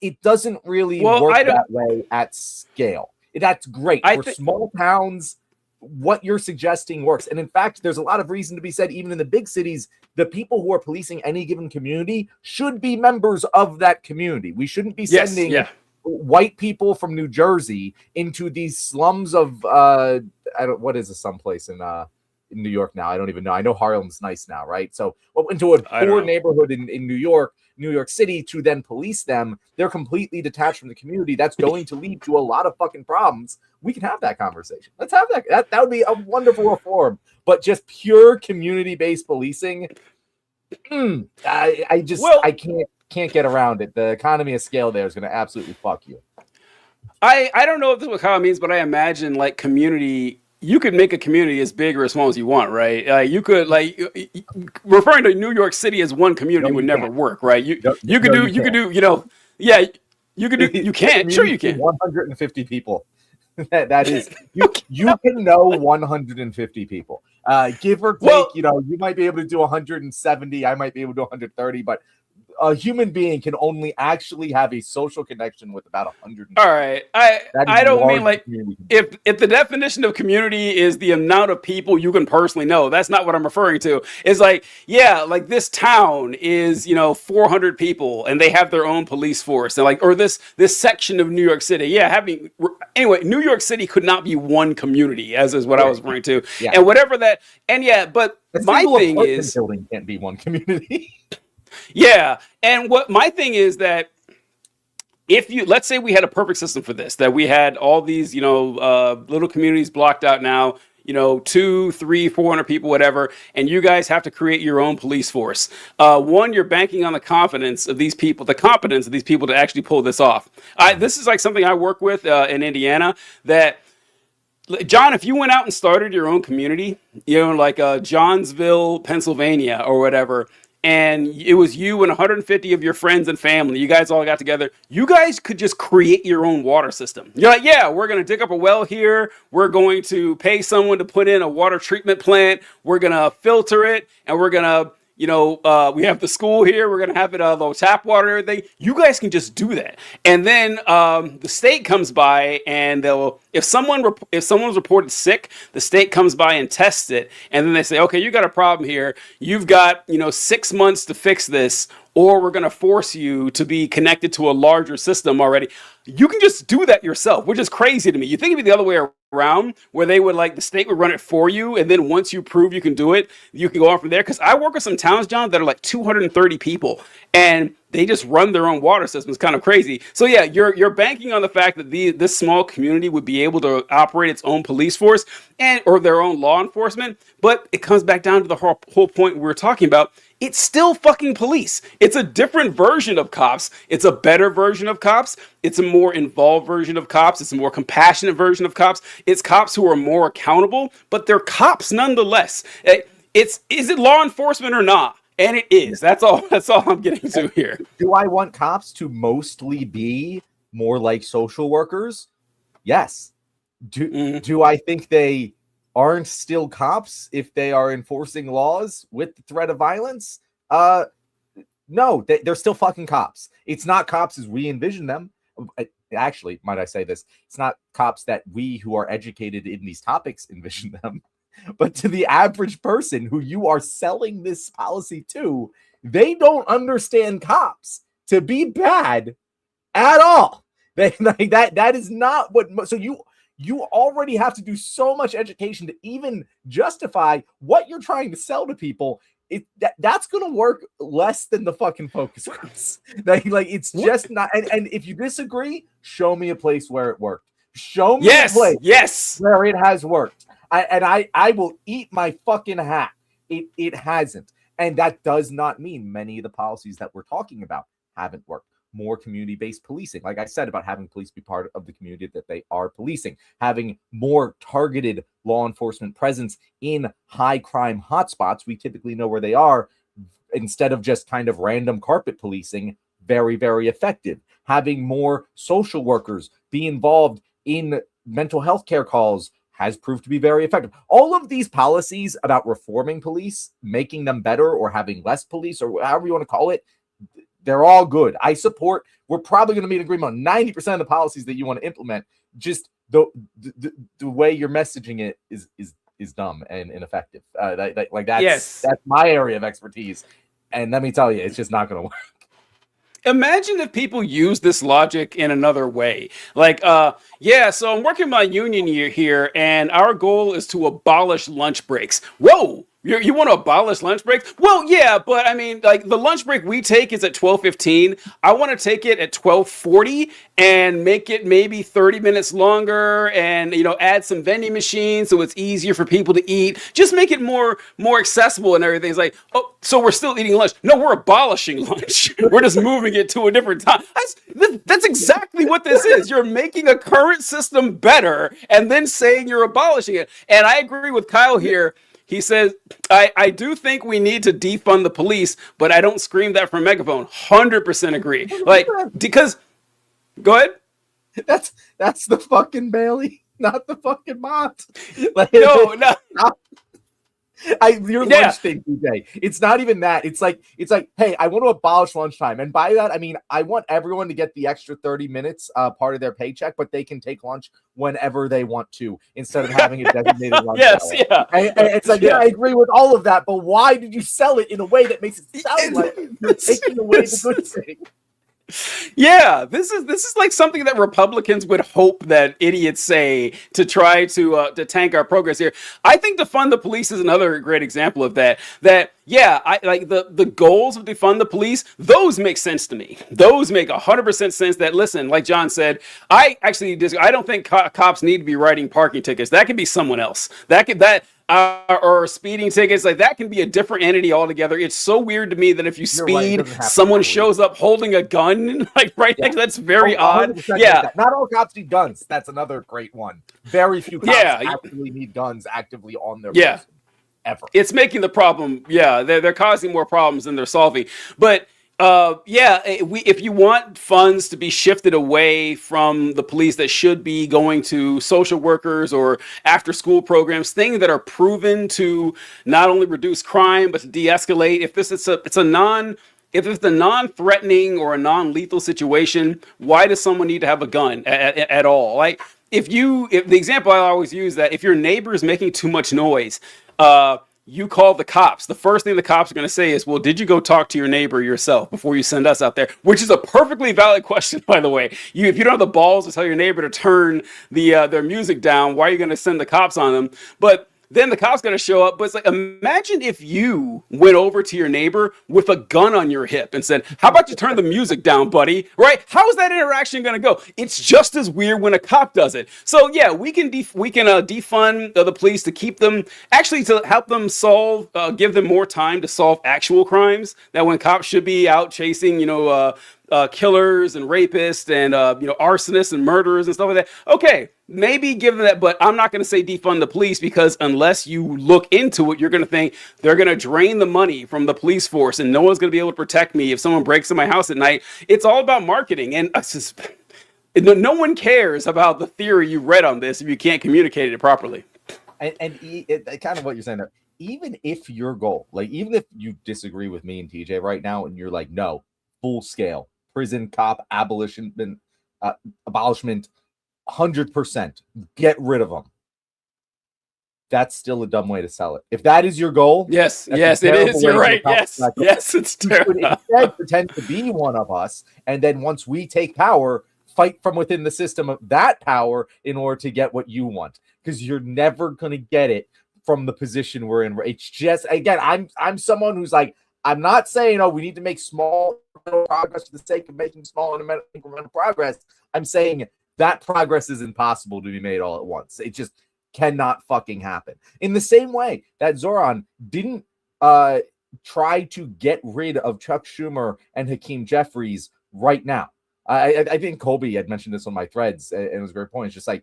It doesn't really work that way at scale. That's great. For small towns, what you're suggesting works. And in fact, there's a lot of reason to be said, even in the big cities, the people who are policing any given community should be members of that community. We shouldn't be sending white people from New Jersey into these slums of, what is a someplace in New York now? I don't even know. I know Harlem's nice now, right? So into a poor neighborhood in New York City to then police them. They're completely detached from the community. That's going to lead to a lot of fucking problems. We can have that conversation. Let's have that. That would be a wonderful reform. But just pure community-based policing, I can't get around it. The economy of scale there is going to absolutely fuck you. I don't know if this is what Kyle means, but I imagine like community. You could make a community as big or as small as you want, right? You could referring to New York City as one community would never work, right? You could do, you can't. Sure, you can. 150 people. That is, you can know 150 people. Give or take, you might be able to do 170. I might be able to do 130, but a human being can only actually have a social connection with about 100. All right. I don't mean like if the definition of community is the amount of people you can personally know, that's not what I'm referring to. It's like, yeah, like this town is, 400 people and they have their own police force. And like, or this section of New York City. Yeah. Anyway, New York City could not be one community, as is what I was referring to. Yeah. And whatever that, but my thing is, building can't be one community. Yeah. And what my thing is that let's say we had a perfect system for this, that we had all these, little communities blocked out now, 200, 300, 400 people, whatever, and you guys have to create your own police force. One, you're banking on the competence of these people to actually pull this off. This is like something I work with in Indiana that, John, if you went out and started your own community, like Johnsville, Pennsylvania or whatever, and it was you and 150 of your friends and family, you guys all got together, you guys could just create your own water system. You're like, yeah, we're going to dig up a well here. We're going to pay someone to put in a water treatment plant. We're going to filter it, and we're going to we have the school here. We're gonna have it low tap water and everything. You guys can just do that, and then the state comes by and if someone's reported sick, the state comes by and tests it, and then they say, okay, you got a problem here. You've got 6 months to fix this, or we're gonna force you to be connected to a larger system already. You can just do that yourself, which is crazy to me. You think it'd be the other way around, where they would the state would run it for you, and then once you prove you can do it, you can go on from there. Because I work with some towns, John, that are 230 people, and they just run their own water system. It's kind of crazy. So yeah, you're banking on the fact that this small community would be able to operate its own police force or their own law enforcement. But it comes back down to the whole point we were talking about. It's still fucking police. It's a different version of cops. It's a better version of cops. It's a more involved version of cops. It's a more compassionate version of cops. It's cops who are more accountable, but they're cops nonetheless. Is it law enforcement or not? And it is. That's all I'm getting to here. Do I want cops to mostly be more like social workers? Yes. Do I think they aren't still cops if they are enforcing laws with the threat of violence? No, they're still fucking cops. It's not cops as we envision them. Actually, might I say this? It's not cops that we who are educated in these topics envision them. But to the average person who you are selling this policy to, they don't understand cops to be bad at all. That is not what. So you already have to do so much education to even justify what you're trying to sell to people. That's gonna work less than the fucking focus groups. It's just not. And if you disagree, show me a place where it worked. Show me a place where it has worked. I will eat my fucking hat. It hasn't. And that does not mean many of the policies that we're talking about haven't worked. More community-based policing. Like I said, about having police be part of the community that they are policing. Having more targeted law enforcement presence in high crime hotspots. We typically know where they are, instead of just kind of random carpet policing. Very, very effective. Having more social workers be involved in mental health care calls has proved to be very effective. All of these policies about reforming police, making them better, or having less police, or however you want to call it, they're all good. I support. We're probably going to be in agreement on 90% of the policies that you want to implement. Just the way you're messaging it is dumb and ineffective. That's my area of expertise. And let me tell you, it's just not going to work. Imagine if people use this logic in another way. So I'm working my union year here, and our goal is to abolish lunch breaks. Whoa! You want to abolish lunch breaks? Well, yeah, but I mean, the lunch break we take is at 12:15. I want to take it at 12:40 and make it maybe 30 minutes longer, and add some vending machines so it's easier for people to eat. Just make it more accessible and everything. It's so we're still eating lunch? No, we're abolishing lunch. We're just moving it to a different time. That's exactly what this is. You're making a current system better and then saying you're abolishing it. And I agree with Kyle here. He says, I do think we need to defund the police, but I don't scream that from a megaphone. 100% agree. Because, go ahead. That's the fucking Bailey, not the fucking Mont. No. Your lunch thing, DJ. It's not even that. It's like, hey, I want to abolish lunchtime. And by that, I mean, I want everyone to get the extra 30 minutes part of their paycheck, but they can take lunch whenever they want to, instead of having a designated lunch hour. Yeah. And it's I agree with all of that, but why did you sell it in a way that makes it sound like you're taking away the good thing? Yeah, this is like something that Republicans would hope that idiots say to try to tank our progress here. I think defund the police is another great example of that. I like the goals of defund the police. Those make sense to me. Those make 100% sense. That, listen, like John said, I don't think cops need to be writing parking tickets. That can be someone else. Or speeding tickets, that can be a different entity altogether. It's so weird to me that if you speed, someone shows up holding a gun, next. That's very odd. Yeah, not all cops need guns. That's another great one. Very few cops actually need guns actively on their person, ever. It's making the problem. Yeah, they're causing more problems than they're solving. But If you want funds to be shifted away from the police that should be going to social workers or after school programs, things that are proven to not only reduce crime but to de-escalate. If it's a non-threatening or a non-lethal situation, why does someone need to have a gun at all? Like if the example I always use, that if your neighbor is making too much noise, you call the cops. The first thing the cops are going to say is, well, did you go talk to your neighbor yourself before you send us out there? Which is a perfectly valid question, by the way. If you don't have the balls to tell your neighbor to turn their music down, why are you going to send the cops on them? But then the cop's going to show up. But it's like, imagine if you went over to your neighbor with a gun on your hip and said, how about you turn the music down, buddy? Right? How is that interaction going to go? It's just as weird when a cop does it. So yeah, we can defund the police to keep them, actually to help them give them more time to solve actual crimes, that when cops should be out chasing, killers and rapists and arsonists and murderers and stuff like that. Okay, maybe give them that, but I'm not going to say defund the police, because unless you look into it, you're going to think they're going to drain the money from the police force and no one's going to be able to protect me if someone breaks in my house at night. It's all about marketing, and no one cares about the theory you read on this if you can't communicate it properly. And kind of what you're saying there, even if your goal, like even if you disagree with me and TJ right now and you're like, no, full scale prison cop abolishment, 100%, get rid of them. That's still a dumb way to sell it. If that is your goal, yes, it is. You're right. Yes, it's terrible. Instead, pretend to be one of us, and then once we take power, fight from within the system of that power in order to get what you want, because you're never going to get it from the position we're in. It's just, again, I'm someone who's like, I'm not saying, we need to make small progress for the sake of making small incremental progress. I'm saying that progress is impossible to be made all at once. It just cannot fucking happen. In the same way that Zoran didn't try to get rid of Chuck Schumer and Hakeem Jeffries right now. I think Colby had mentioned this on my threads, and it was a great point. It's just like,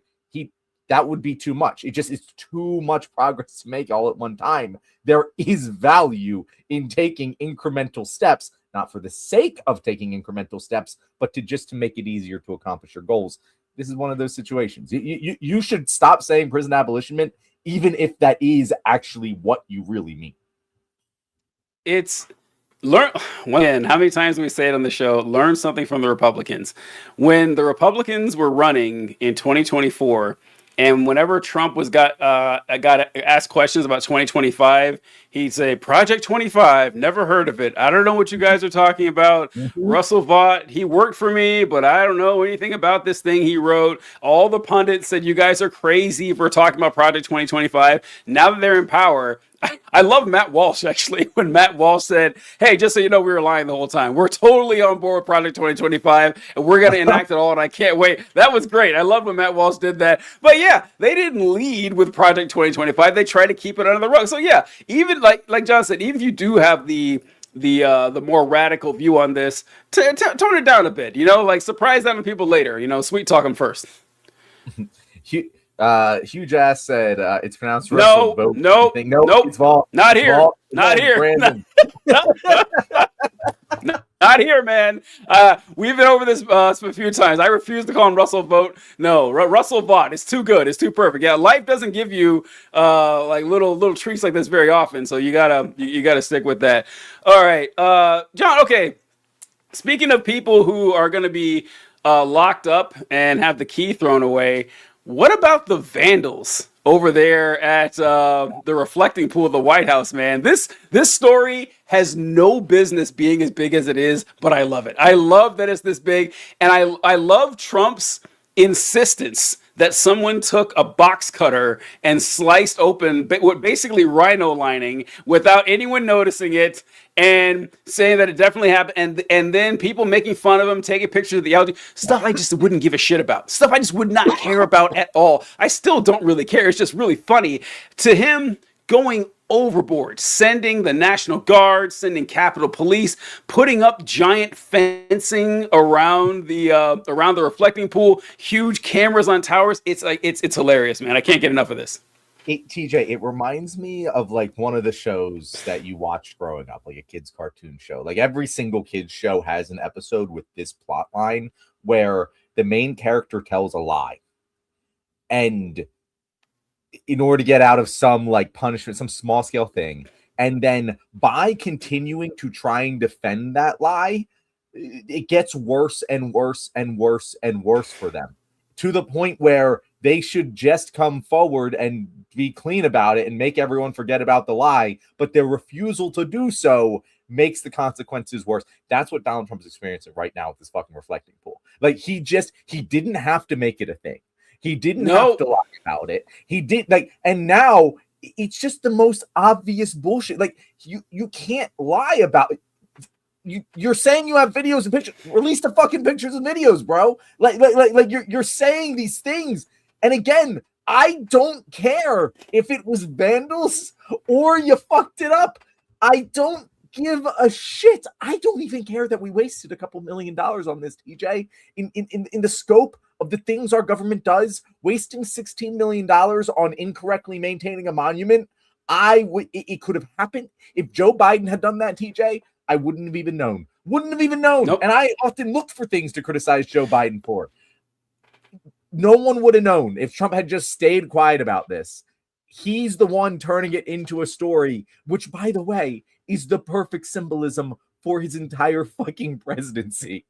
that would be too much. It's too much progress to make all at one time. There is value in taking incremental steps, not for the sake of taking incremental steps, but to make it easier to accomplish your goals. This is one of those situations. You should stop saying prison abolitionment, even if that is actually what you really mean. How many times do we say it on the show? Learn something from the Republicans. When the Republicans were running in 2024, and whenever Trump got asked questions about 2025, he'd say, Project 25, never heard of it. I don't know what you guys are talking about. Mm-hmm. Russell Vought, he worked for me, but I don't know anything about this thing he wrote. All the pundits said, you guys are crazy for talking about Project 2025. Now that they're in power, I love Matt Walsh, actually, when Matt Walsh said, hey, just so you know, we were lying the whole time. We're totally on board with Project 2025, and we're going to enact it all, and I can't wait. That was great. I love when Matt Walsh did that. But yeah, they didn't lead with Project 2025. They tried to keep it under the rug. So yeah, even like John said, even if you do have the more radical view on this, tone it down a bit, surprise that on people later, sweet talk them first. Huge ass said it's pronounced Nope, it's Vault. Not here. Not here. Not here, man. We've been over this a few times. I refuse to call him Russell Vought. No, Russell Vought. It's too good. It's too perfect. Yeah, life doesn't give you like little treats like this very often, so you gotta stick with that. All right, John. Okay. Speaking of people who are going to be locked up and have the key thrown away, what about the vandals over there at the reflecting pool of the White House, man? This story has no business being as big as it is, but I love it. I love that it's this big, and I love Trump's insistence that someone took a box cutter and sliced open what basically rhino lining without anyone noticing it, and saying that it definitely happened, and then people making fun of him, taking pictures of the algae, stuff I just wouldn't give a shit about, stuff I just would not care about at all. I still don't really care. It's just really funny to him going overboard, sending the National Guard, sending Capitol Police, putting up giant fencing around the reflecting pool, huge cameras on towers. It's hilarious, man. I can't get enough of this. TJ, it reminds me of like one of the shows that you watched growing up, like a kid's cartoon show. Like every single kid's show has an episode with this plot line where the main character tells a lie. And in order to get out of some like punishment, some small scale thing, and then by continuing to try and defend that lie, it gets worse and worse and worse and worse for them, to the point where they should just come forward and be clean about it and make everyone forget about the lie, but their refusal to do so makes the consequences worse. That's what Donald Trump is experiencing right now with this fucking reflecting pool. Like he didn't have to make it a thing. He didn't have to lie about it. He did and now it's just the most obvious bullshit. Like you can't lie about it. You're saying you have videos and pictures. Release the fucking pictures and videos, bro. Like you're saying these things. And again, I don't care if it was vandals or you fucked it up. I don't give a shit. I don't even care that we wasted a couple $1 million on this, TJ. In the scope of the things our government does, wasting $16 million on incorrectly maintaining a monument, it could have happened. If Joe Biden had done that, TJ, I wouldn't have even known. Nope. And I often looked for things to criticize Joe Biden for. No one would have known if Trump had just stayed quiet about this. He's the one turning it into a story, which, by the way, is the perfect symbolism for his entire fucking presidency.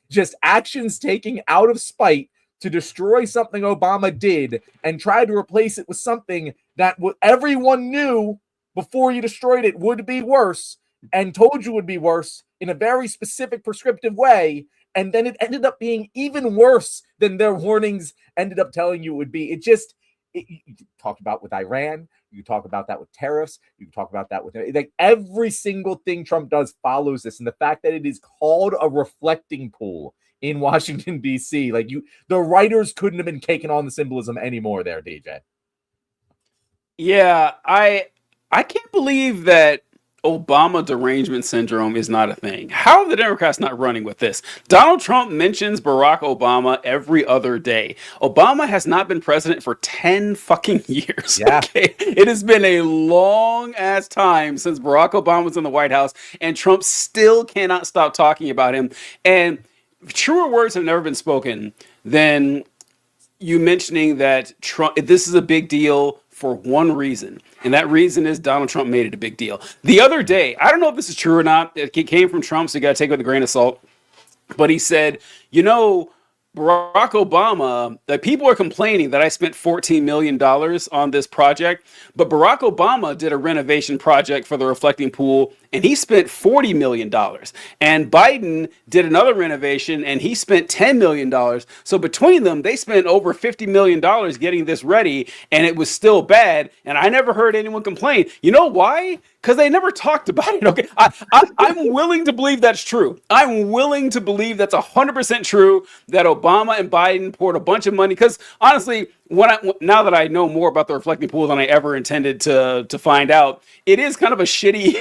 Just actions taken out of spite to destroy something Obama did and try to replace it with something that everyone knew before you destroyed it would be worse, and told you would be worse in a very specific prescriptive way, and then it ended up being even worse than their warnings ended up telling you it would be. You talked about with Iran, you talk about that with tariffs, you talk about that with like every single thing Trump does follows this, and the fact that it is called a reflecting pool in Washington D.C., like the writers couldn't have been taking on the symbolism anymore there, DJ. Yeah, I can't believe that Obama derangement syndrome is not a thing. How are the Democrats not running with this? Donald Trump mentions Barack Obama every other day. Obama has not been president for 10 fucking years. Yeah. Okay? It has been a long ass time since Barack Obama was in the White House, and Trump still cannot stop talking about him. And truer words have never been spoken than you mentioning that Trump, this is a big deal for one reason, and that reason is Donald Trump made it a big deal. The other day, I don't know if this is true or not, it came from Trump, so you got to take it with a grain of salt, but he said, Barack Obama, that people are complaining that I spent $14 million on this project, but Barack Obama did a renovation project for the reflecting pool, and he spent $40 million. And Biden did another renovation, and he spent $10 million. So between them, they spent over $50 million getting this ready, and it was still bad, and I never heard anyone complain. You know why? Because they never talked about it. Okay, I'm willing to believe that's true. I'm willing to believe that's 100% true, that Obama and Biden poured a bunch of money. Because honestly, now that I know more about the reflecting pool than I ever intended to find out, it is kind of a shitty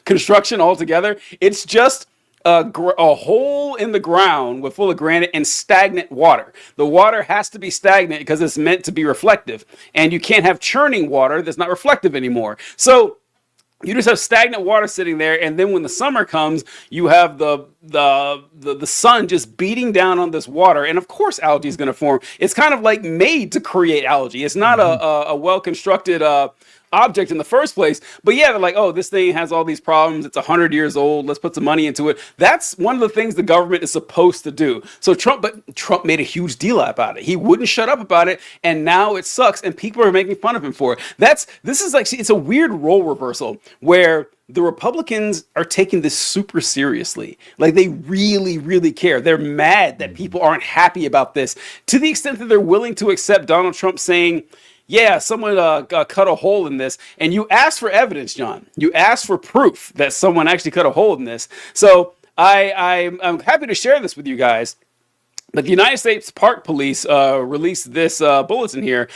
construction altogether. It's just a hole in the ground with full of granite and stagnant water. The water has to be stagnant because it's meant to be reflective, and you can't have churning water that's not reflective anymore. So you just have stagnant water sitting there, and then when the summer comes, you have the sun just beating down on this water, and of course algae is going to form. It's kind of like made to create algae. It's not a well-constructed object in the first place, but yeah, they're like, oh, this thing has all these problems, it's 100 years old, let's put some money into it. That's one of the things the government is supposed to do. So Trump made a huge deal about it. He wouldn't shut up about it, and now it sucks, and people are making fun of him for it. This is like, it's a weird role reversal where the Republicans are taking this super seriously. Like, they really, really care. They're mad that people aren't happy about this, to the extent that they're willing to accept Donald Trump saying, yeah, someone cut a hole in this. And you asked for evidence, John. You asked for proof that someone actually cut a hole in this. So I'm happy to share this with you guys. But the United States Park Police released this bulletin here.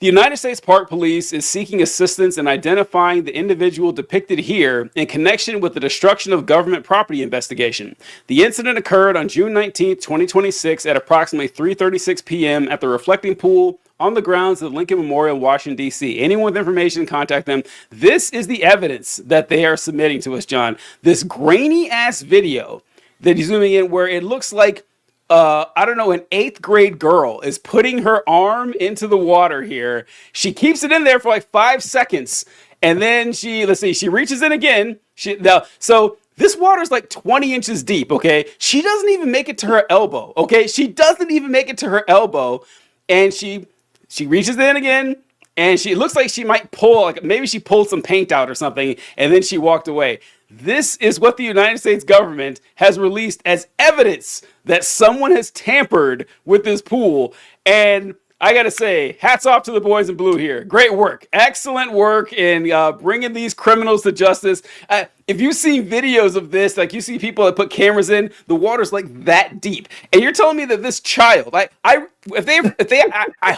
The United States Park Police is seeking assistance in identifying the individual depicted here in connection with the destruction of government property investigation. The incident occurred on June 19, 2026 at approximately 3:36 p.m. at the Reflecting Pool on the grounds of the Lincoln Memorial in Washington, D.C. Anyone with information, contact them. This is the evidence that they are submitting to us, John. This grainy-ass video that he's zooming in where it looks like, I don't know, an 8th grade girl is putting her arm into the water here. She keeps it in there for like 5 seconds. And then she reaches in again. So this water is like 20 inches deep, okay? She doesn't even make it to her elbow, okay? She doesn't even make it to her elbow. And she reaches in again. And it looks like she might pull, like maybe she pulled some paint out or something. And then she walked away. This is what the United States government has released as evidence that someone has tampered with this pool. And I got to say, hats off to the boys in blue here. Great work. Excellent work in bringing these criminals to justice. If you see videos of this, like you see people that put cameras in, the water's like that deep. And you're telling me that this child, I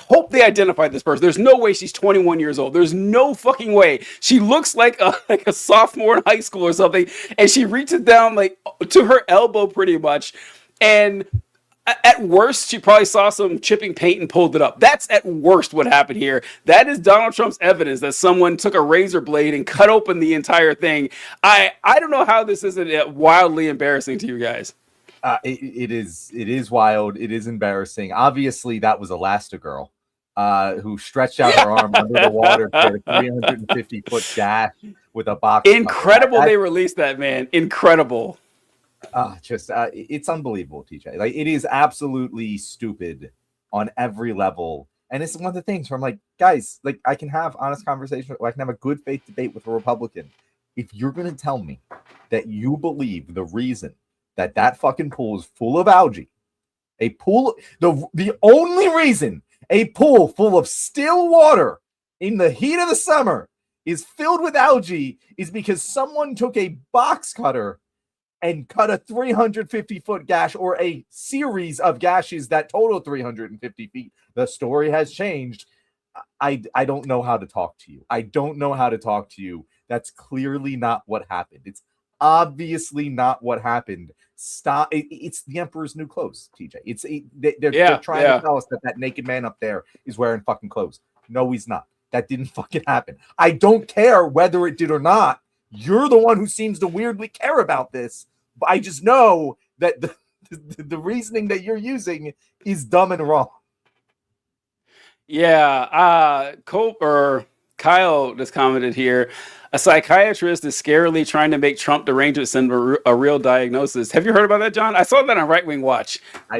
hope they identified this person. There's no way she's 21 years old. There's no fucking way. She looks like a sophomore in high school or something. And she reaches down like to her elbow pretty much. And at worst, she probably saw some chipping paint and pulled it up. That's at worst what happened here. That is Donald Trump's evidence that someone took a razor blade and cut open the entire thing. I don't know how this isn't wildly embarrassing to you guys. It is wild. It is embarrassing. Obviously, that was Elastigirl who stretched out her arm under the water for a 350-foot gash with a box. Incredible they released that, man. Incredible. It's unbelievable, TJ. Like, it is absolutely stupid on every level. And it's one of the things where I'm like, guys, like, I can have honest conversation, or I can have a good faith debate with a Republican. If you're going to tell me that you believe the reason that fucking pool is full of algae, the only reason a pool full of still water in the heat of the summer is filled with algae is because someone took a box cutter and cut a 350-foot gash, or a series of gashes that total 350 feet. The story has changed. I don't know how to talk to you. I don't know how to talk to you. That's clearly not what happened. It's obviously not what happened. Stop. It's the Emperor's New Clothes, TJ. They're trying to tell us that naked man up there is wearing fucking clothes. No, he's not. That didn't fucking happen. I don't care whether it did or not. You're the one who seems to weirdly care about this. I just know that the reasoning that you're using is dumb and wrong. Yeah, Kyle just commented here. A psychiatrist is scarily trying to make Trump derangement syndrome a real diagnosis. Have you heard about that, John? I saw that on Right Wing Watch. I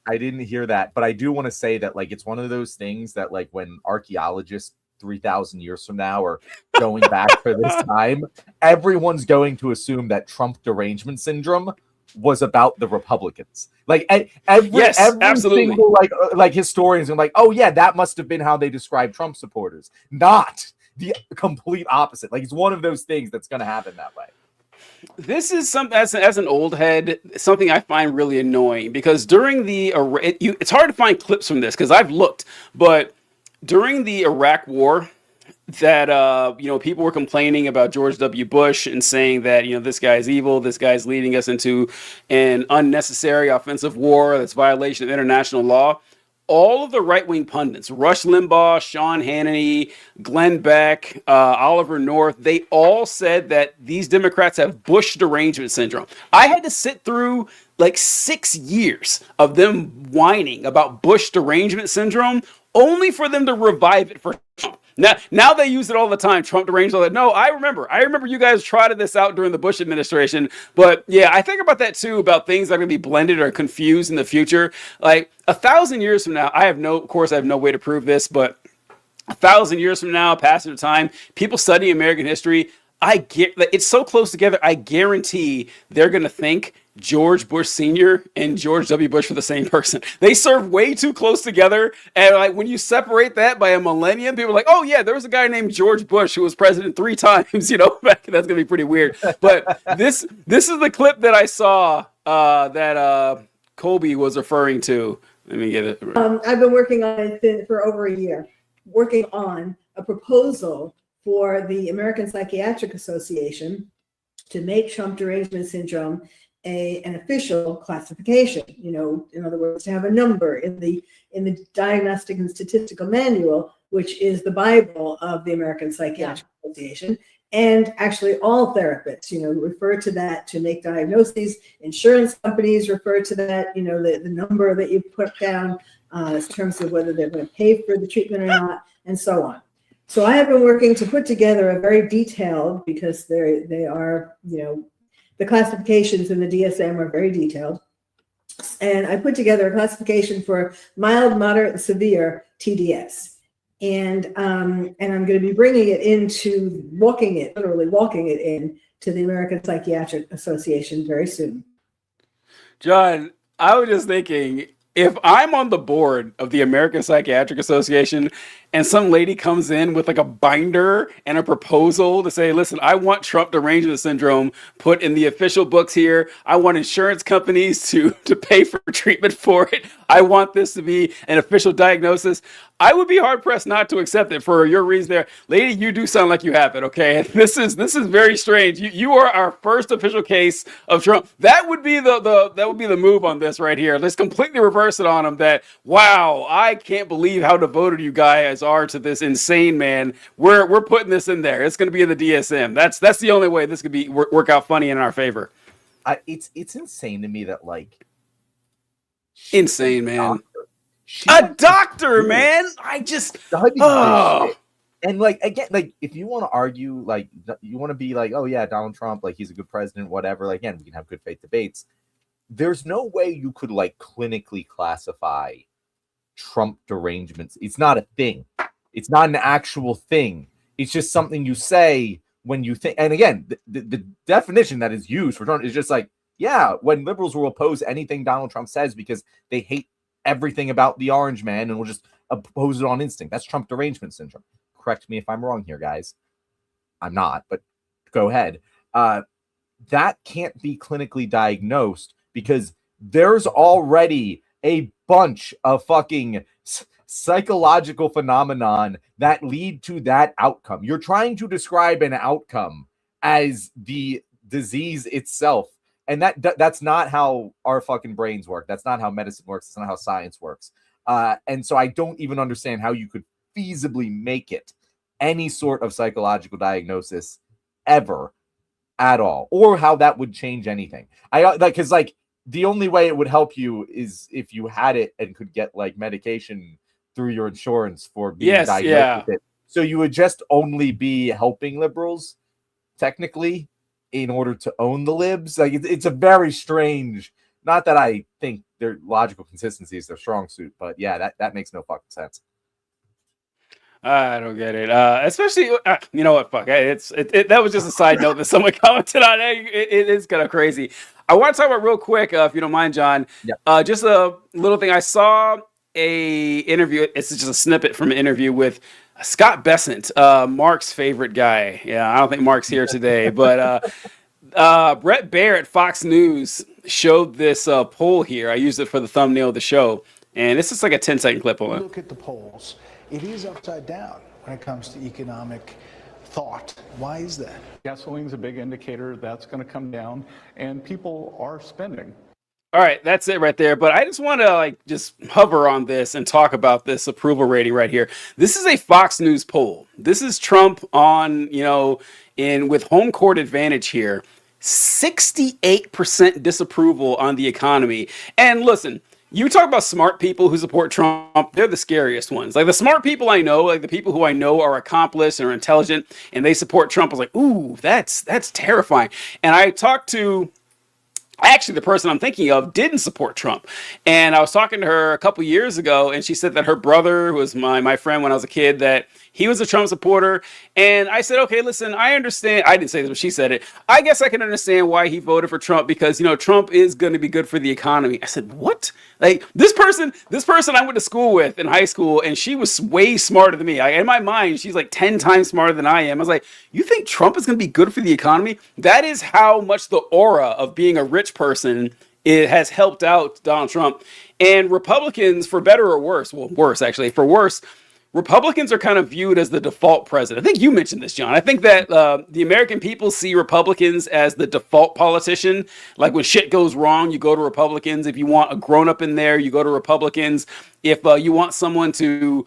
didn't hear that, but I do want to say that, like, it's one of those things that, like, when archaeologists 3,000 years from now or going back for this time, everyone's going to assume that Trump derangement syndrome was about the Republicans. Like every single like historians are like, oh yeah, that must have been how they describe Trump supporters. Not the complete opposite. Like, it's one of those things that's going to happen that way. This is as an old head, something I find really annoying, because during it's hard to find clips from this because I've looked, but during the Iraq War, that people were complaining about George W. Bush and saying that this guy's evil, this guy's leading us into an unnecessary offensive war that's violation of international law. All of the right-wing pundits, Rush Limbaugh, Sean Hannity, Glenn Beck, Oliver North, they all said that these Democrats have Bush derangement syndrome. I had to sit through like 6 years of them whining about Bush derangement syndrome only for them to revive it for Trump. Now they use it all the time. Trump deranged all that. No, I remember you guys trotted this out during the Bush administration. But yeah, I think about that too, about things that are going to be blended or confused in the future. Like 1,000 years from now, I have no way to prove this, but 1,000 years from now, passage of time, people studying American history, it's so close together. I guarantee they're going to think George Bush Sr. and George W. Bush were the same person. They serve way too close together. And like when you separate that by a millennium, people are like, oh yeah, there was a guy named George Bush who was president 3 times, that's going to be pretty weird. But this is the clip that I saw that Colby was referring to. Let me get it. I've been working on it for over a year, working on a proposal for the American Psychiatric Association to make Trump derangement syndrome an official classification. You know, in other words, to have a number in the Diagnostic and Statistical Manual, which is the Bible of the American Psychiatric Association. And actually, all therapists, you know, refer to that to make diagnoses. Insurance companies refer to that, you know, the number that you put down in terms of whether they're going to pay for the treatment or not, and so on. So I have been working to put together a very detailed, because they are, you know, the classifications in the DSM are very detailed. And I put together a classification for mild, moderate, and severe TDS. And I'm going to be bringing it literally walking it in to the American Psychiatric Association very soon. John, I was just thinking, if I'm on the board of the American Psychiatric Association and some lady comes in with like a binder and a proposal to say, listen, I want Trump derangement syndrome put in the official books here. I want insurance companies to pay for treatment for it. I want this to be an official diagnosis. I would be hard pressed not to accept it for your reasons there. Lady, you do sound like you have it, okay? This is very strange. You are our first official case of Trump. That would be the move on this right here. Let's completely reverse it on him that, wow, I can't believe how devoted you guys are to this insane man. We're putting this in there. It's going to be in the DSM. That's the only way this could be work out funny in our favor. It's insane to me that like insane, man. A doctor, man. I just and like again, like if you want to argue, like you want to be like, oh yeah, Donald Trump, like he's a good president, whatever. Like again, we can have good faith debates. There's no way you could like clinically classify Trump derangements. It's not a thing. It's not an actual thing. It's just something you say when you think. And again, the definition that is used for Trump is just like, yeah, when liberals will oppose anything Donald Trump says because they hate everything about the orange man and will just oppose it on instinct. That's Trump derangement syndrome. Correct me if I'm wrong here, guys. I'm not, but go ahead. That can't be clinically diagnosed because there's already a bunch of fucking psychological phenomenon that lead to that outcome. You're trying to describe an outcome as the disease itself. And that's not how our fucking brains work. That's not how medicine works. That's not how science works. And so I don't even understand how you could feasibly make it any sort of psychological diagnosis ever at all, or how that would change anything. Because the only way it would help you is if you had it and could get like medication through your insurance for being diagnosed with it. So you would just only be helping liberals, technically, in order to own the libs. Like it's a very strange, not that I think their logical consistency is their strong suit, but yeah, that makes no fucking sense. I don't get it. Especially, you know what? Fuck. That was just a side note that someone commented on. It is kind of crazy. I want to talk about real quick, if you don't mind, John. Yeah. Just a little thing. I saw a interview. It's just a snippet from an interview with Scott Bessent, Mark's favorite guy. Yeah, I don't think Mark's here today, but Brett Baer at Fox News showed this poll here. I used it for the thumbnail of the show, and this is like a 10-second clip on it. Look at the polls. It is upside down when it comes to economic thought. Why is that? Gasoline's a big indicator that's going to come down, and people are spending. All right, that's it right there. But I just want to just hover on this and talk about this approval rating right here. This is a Fox News poll. This is Trump on, with home court advantage here. 68% disapproval on the economy. And listen, you talk about smart people who support Trump, they're the scariest ones. Like the smart people I know, like the people who I know are accomplished and are intelligent and they support Trump, I was like, ooh, that's terrifying. And I talked to actually the person I'm thinking of didn't support Trump. And I was talking to her a couple years ago and she said that her brother, who was my friend when I was a kid, that he was a Trump supporter. And I said, okay, listen, I understand. I didn't say this, but she said it. I guess I can understand why he voted for Trump because, Trump is going to be good for the economy. I said, what? Like this person I went to school with in high school and she was way smarter than me. In my mind, she's like 10 times smarter than I am. I was like, you think Trump is going to be good for the economy? That is how much the aura of being a rich person it has helped out Donald Trump. And Republicans, for better or worse, well, worse actually, for worse, Republicans are kind of viewed as the default president. I think you mentioned this, John. I think that the American people see Republicans as the default politician. Like when shit goes wrong, you go to Republicans. If you want a grown-up in there, you go to Republicans. If you want someone to,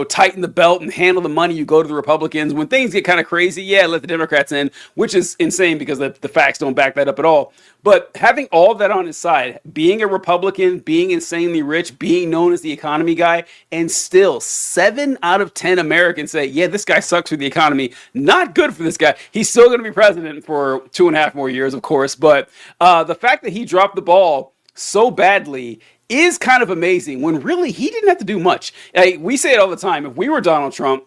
tighten the belt and handle the money, you go to the Republicans. When things get kind of crazy, let the Democrats in, which is insane because the facts don't back that up at all. But having all of that on his side, being a Republican, being insanely rich, being known as the economy guy, and still 7 out of 10 Americans say, yeah, this guy sucks for the economy. Not good for this guy. He's still going to be president for 2.5 more years, of course. But the fact that he dropped the ball so badly is kind of amazing when really he didn't have to do much. We say it all the time. If we were Donald Trump,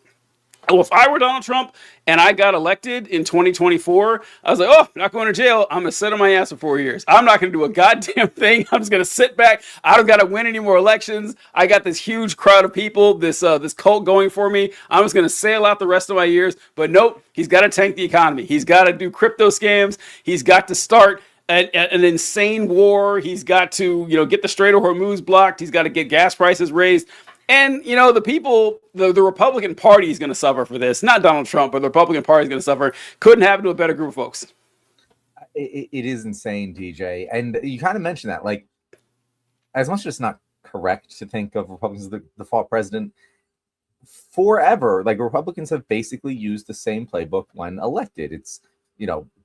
if I were Donald Trump and I got elected in 2024, I was like, I'm not going to jail. I'm going to sit on my ass for 4 years. I'm not going to do a goddamn thing. I'm just going to sit back. I don't got to win any more elections. I got this huge crowd of people, this cult going for me. I'm just going to sail out the rest of my years. But nope, he's got to tank the economy. He's got to do crypto scams. He's got to start an insane war. He's got to, get the Strait of Hormuz blocked. He's got to get gas prices raised. And, the people, the Republican Party is going to suffer for this. Not Donald Trump, but the Republican Party is going to suffer. Couldn't happen to a better group of folks. It is insane, DJ. And you kind of mentioned that, like, as much as it's not correct to think of Republicans as the default president, forever, like, Republicans have basically used the same playbook when elected. It's,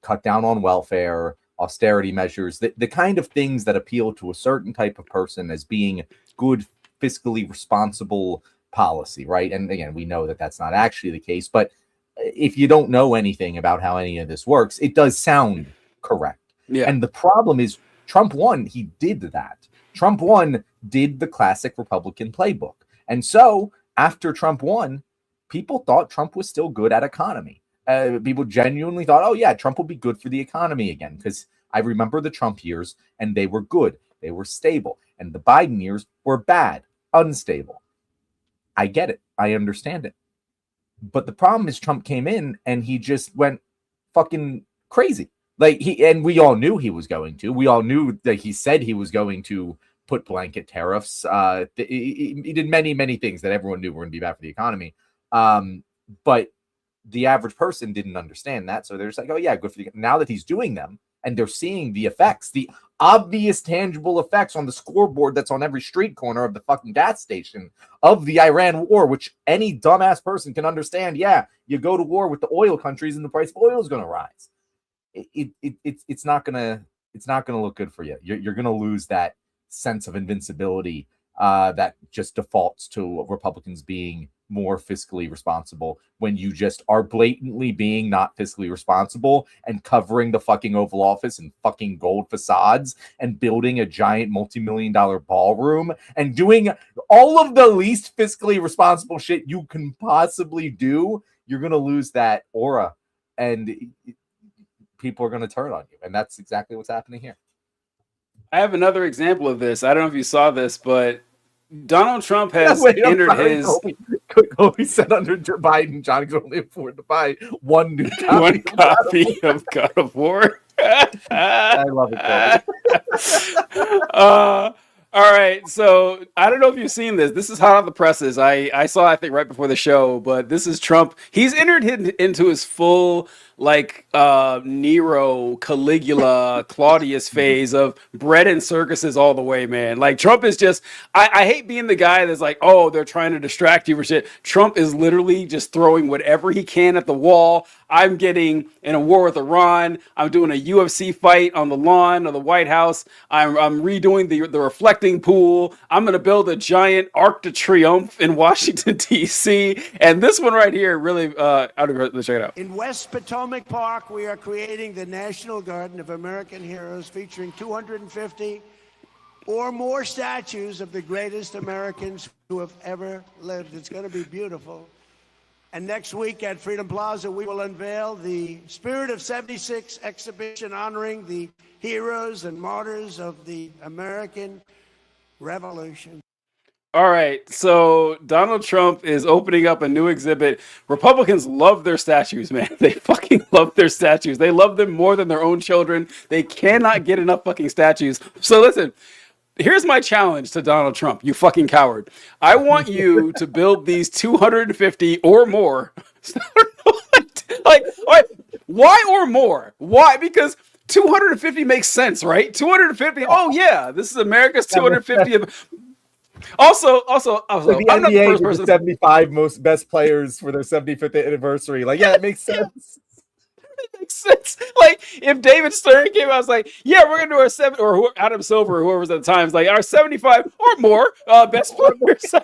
cut down on welfare, austerity measures, the kind of things that appeal to a certain type of person as being good, fiscally responsible policy, right? And again, we know that that's not actually the case, but if you don't know anything about how any of this works, it does sound correct. Yeah. And the problem is Trump won. He did that. Trump won, did the classic Republican playbook. And so after Trump won, people thought Trump was still good at economy. People genuinely thought, oh yeah, Trump will be good for the economy again. Because I remember the Trump years and they were good. They were stable. And the Biden years were bad, unstable. I get it. I understand it. But the problem is Trump came in and he just went fucking crazy. Like and we all knew he was going to. We all knew that he said he was going to put blanket tariffs. He did many, many things that everyone knew were going to be bad for the economy. But the average person didn't understand that. So they're just like, oh yeah, good for you. Now that he's doing them and they're seeing the effects, the obvious tangible effects on the scoreboard that's on every street corner of the fucking gas station of the Iran war, which any dumbass person can understand. Yeah, you go to war with the oil countries and the price of oil is going to rise. It's not going to look good for you. You're going to lose that sense of invincibility that just defaults to Republicans being more fiscally responsible when you just are blatantly being not fiscally responsible and covering the fucking Oval Office in fucking gold facades and building a giant multi-million-dollar ballroom and doing all of the least fiscally responsible shit you can possibly do. You're going to lose that aura and people are going to turn on you. And that's exactly what's happening here. I have another example of this. I don't know if you saw this, but Donald Trump has entered his. Kobe said under Joe Biden, Johnny can only afford to buy one new copy, of God of War. I love it, Kobe. All right, so I don't know if you've seen this. This is hot off the presses. I saw, I think, right before the show, but this is Trump. He's entered into his full, Nero, Caligula, Claudius phase of bread and circuses all the way, man. Like, Trump is just, I hate being the guy that's like, oh, they're trying to distract you for shit. Trump is literally just throwing whatever he can at the wall. I'm getting in a war with Iran. I'm doing a UFC fight on the lawn of the White House. I'm redoing the reflecting pool. I'm going to build a giant Arc de Triomphe in Washington, D.C. And this one right here really, let's check it out. In West Potomac Park, we are creating the National Garden of American Heroes featuring 250 or more statues of the greatest Americans who have ever lived. It's going to be beautiful. And next week at Freedom Plaza, we will unveil the Spirit of 76 exhibition honoring the heroes and martyrs of the American Revolution. All right, so Donald Trump is opening up a new exhibit. Republicans love their statues, man. They fucking love their statues. They love them more than their own children. They cannot get enough fucking statues. So listen, here's my challenge to Donald Trump, you fucking coward. I want you to build these 250 or more. Like, all right, why or more? Why? Because 250 makes sense, right? 250. Oh yeah, this is America's 250th. Also, the I'm not the NBA first with person. the 75 most best players for their 75th anniversary. Like, yeah, it makes sense. Makes sense. Like if David Stern came out, I was like, yeah, we're gonna do our seven, or Adam Silver, or whoever was at the time, is like our 75 or more best players.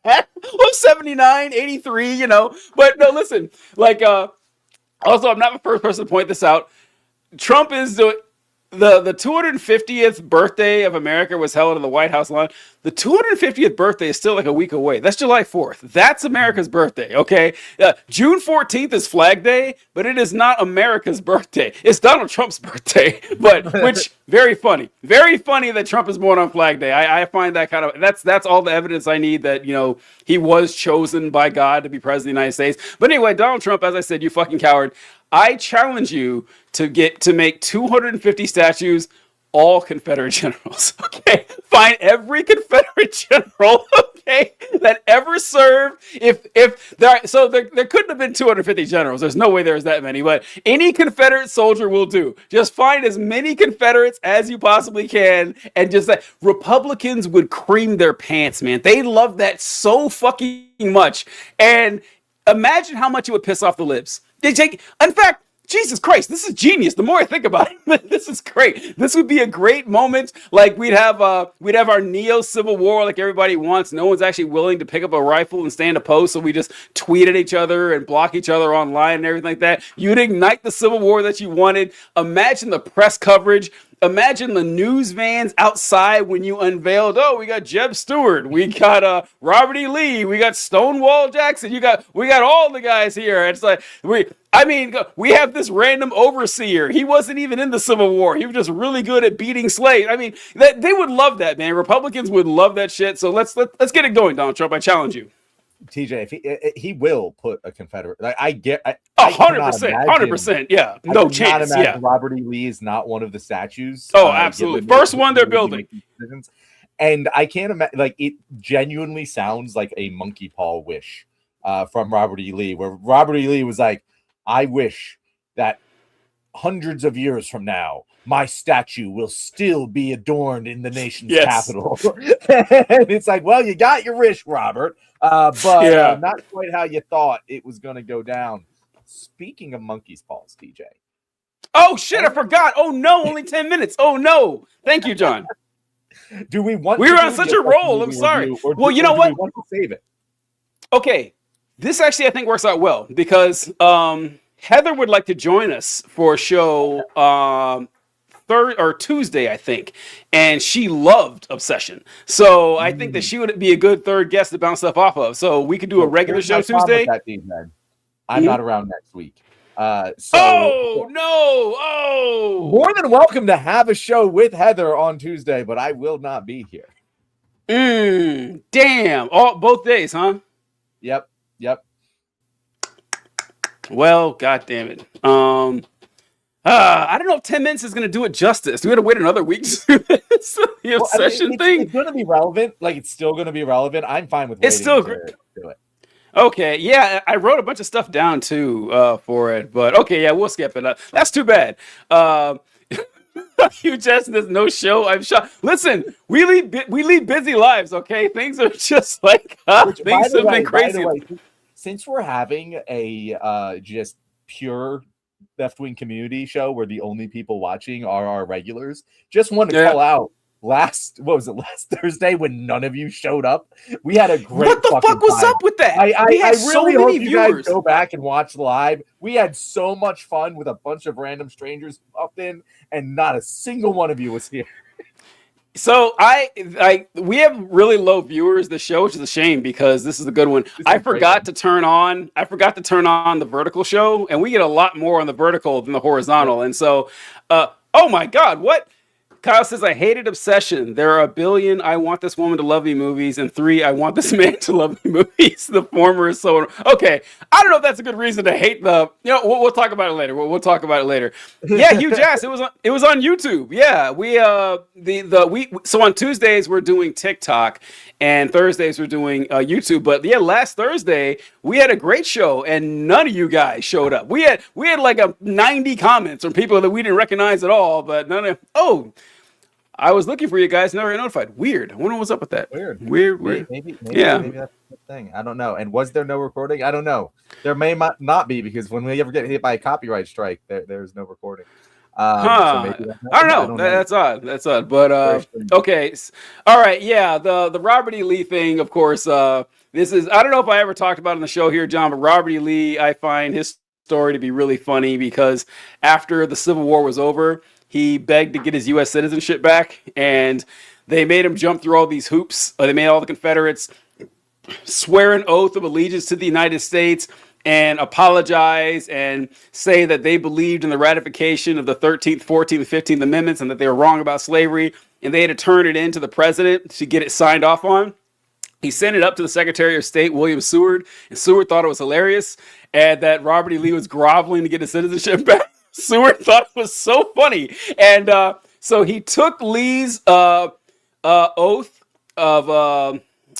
Well, 79, 83, you know. But no, listen, like also, I'm not the first person to point this out. Trump is doing the 250th birthday of America was held in the White House lawn. The 250th birthday is still like a week away. That's July 4th. That's America's birthday, okay? June 14th is Flag Day, but it is not America's birthday. It's Donald Trump's birthday, but which very funny. Very funny that Trump is born on Flag Day. I find that kind of that's all the evidence I need that, you know, he was chosen by God to be president of the United States. But anyway, Donald Trump, as I said, you fucking coward. I challenge you to make 250 statues, all Confederate generals. Okay, find every Confederate general, okay, that ever served. If there couldn't have been 250 generals. There's no way there's that many, but any Confederate soldier will do. Just find as many Confederates as you possibly can, and just that Republicans would cream their pants, man. They love that so fucking much, and imagine how much it would piss off the libs. In fact, Jesus Christ, this is genius. The more I think about it, this is great. This would be a great moment. Like we'd have our neo Civil War, like everybody wants. No one's actually willing to pick up a rifle and stand a post, so we just tweet at each other and block each other online and everything like that. You'd ignite the Civil War that you wanted. Imagine the press coverage. Imagine the news vans outside when you unveiled, oh, we got Jeb Stuart, we got Robert E. Lee, we got Stonewall Jackson, we got all the guys here. It's like we have this random overseer. He wasn't even in the Civil War. He was just really good at beating slaves. I mean, they would love that, man. Republicans would love that shit. So let's get it going, Donald Trump. I challenge you. TJ, if he will put a Confederate, I get 100%, yeah, no chance. Yeah, Robert E. Lee is not one of the statues. Oh, absolutely, first one they're building. And I can't imagine, like, it genuinely sounds like a monkey paw wish from Robert E. Lee, where Robert E. Lee was like, I wish that hundreds of years from now, my statue will still be adorned in the nation's capital. And it's like, well, you got your wish, Robert, but not quite how you thought it was going to go down. Speaking of monkey's paws, TJ. Oh, shit, I forgot. Oh, no, only 10 minutes. Oh, no. Thank you, John. Do we want we were on such a roll. I'm sorry. Well, you know what? We want to save it. Okay. This actually, I think, works out well because Heather would like to join us for a show Tuesday, I think, and she loved Obsession. So I think that she would be a good third guest to bounce stuff off of. So we could do a regular show Tuesday. I'm not around next week. Oh, more than welcome to have a show with Heather on Tuesday, but I will not be here. Damn. Both days, huh? Yep. Well, god damn it. I don't know if 10 minutes is going to do it justice. Do we have to wait another week to do this? The Obsession thing? It's going to be relevant. Like, it's still going to be relevant. I'm fine with waiting. It's still to do it. Okay, yeah, I wrote a bunch of stuff down too for it, but okay, yeah, we'll skip it. That's too bad. You just there's no show. I'm shocked. Listen, we lead busy lives. Okay, things are just like things have been crazy. Since we're having a just pure left-wing community show where the only people watching are our regulars, just want to call out. Last Thursday when none of you showed up? We had a great. What the fuck was up with that? I really hope you guys go back and watch live. We had so much fun with a bunch of random strangers up in, and not a single one of you was here. So we have really low viewers this show, which is a shame because this is a good one. I forgot to turn on the vertical show, and we get a lot more on the vertical than the horizontal. And so, oh my god, what? Kyle says, I hated Obsession. There are a billion I want this woman to love me movies and 3 I want this man to love me movies. The former is so... Okay, I don't know if that's a good reason to hate the... we'll talk about it later. We'll talk about it later. Yeah, Huge Ass. It was on YouTube. Yeah, so on Tuesdays we're doing TikTok and Thursdays we're doing YouTube. But yeah, last Thursday we had a great show and none of you guys showed up. We had like 90 comments from people that we didn't recognize at all, but none of... I was looking for you guys, never got notified. Weird. I wonder what's up with that. Weird. Maybe that's the thing. I don't know. And was there no recording? I don't know. There may not be, because when we ever get hit by a copyright strike, there's no recording. So I don't know. That's odd. But okay. All right. Yeah. The Robert E. Lee thing, of course. This is, I don't know if I ever talked about it on the show here, John, but Robert E. Lee, I find his story to be really funny because after the Civil War was over, he begged to get his U.S. citizenship back, and they made him jump through all these hoops. They made all the Confederates swear an oath of allegiance to the United States and apologize and say that they believed in the ratification of the 13th, 14th, and 15th Amendments and that they were wrong about slavery, and they had to turn it in to the president to get it signed off on. He sent it up to the Secretary of State, William Seward, and Seward thought it was hilarious and that Robert E. Lee was groveling to get his citizenship back. Seward thought it was so funny. And so he took Lee's oath of,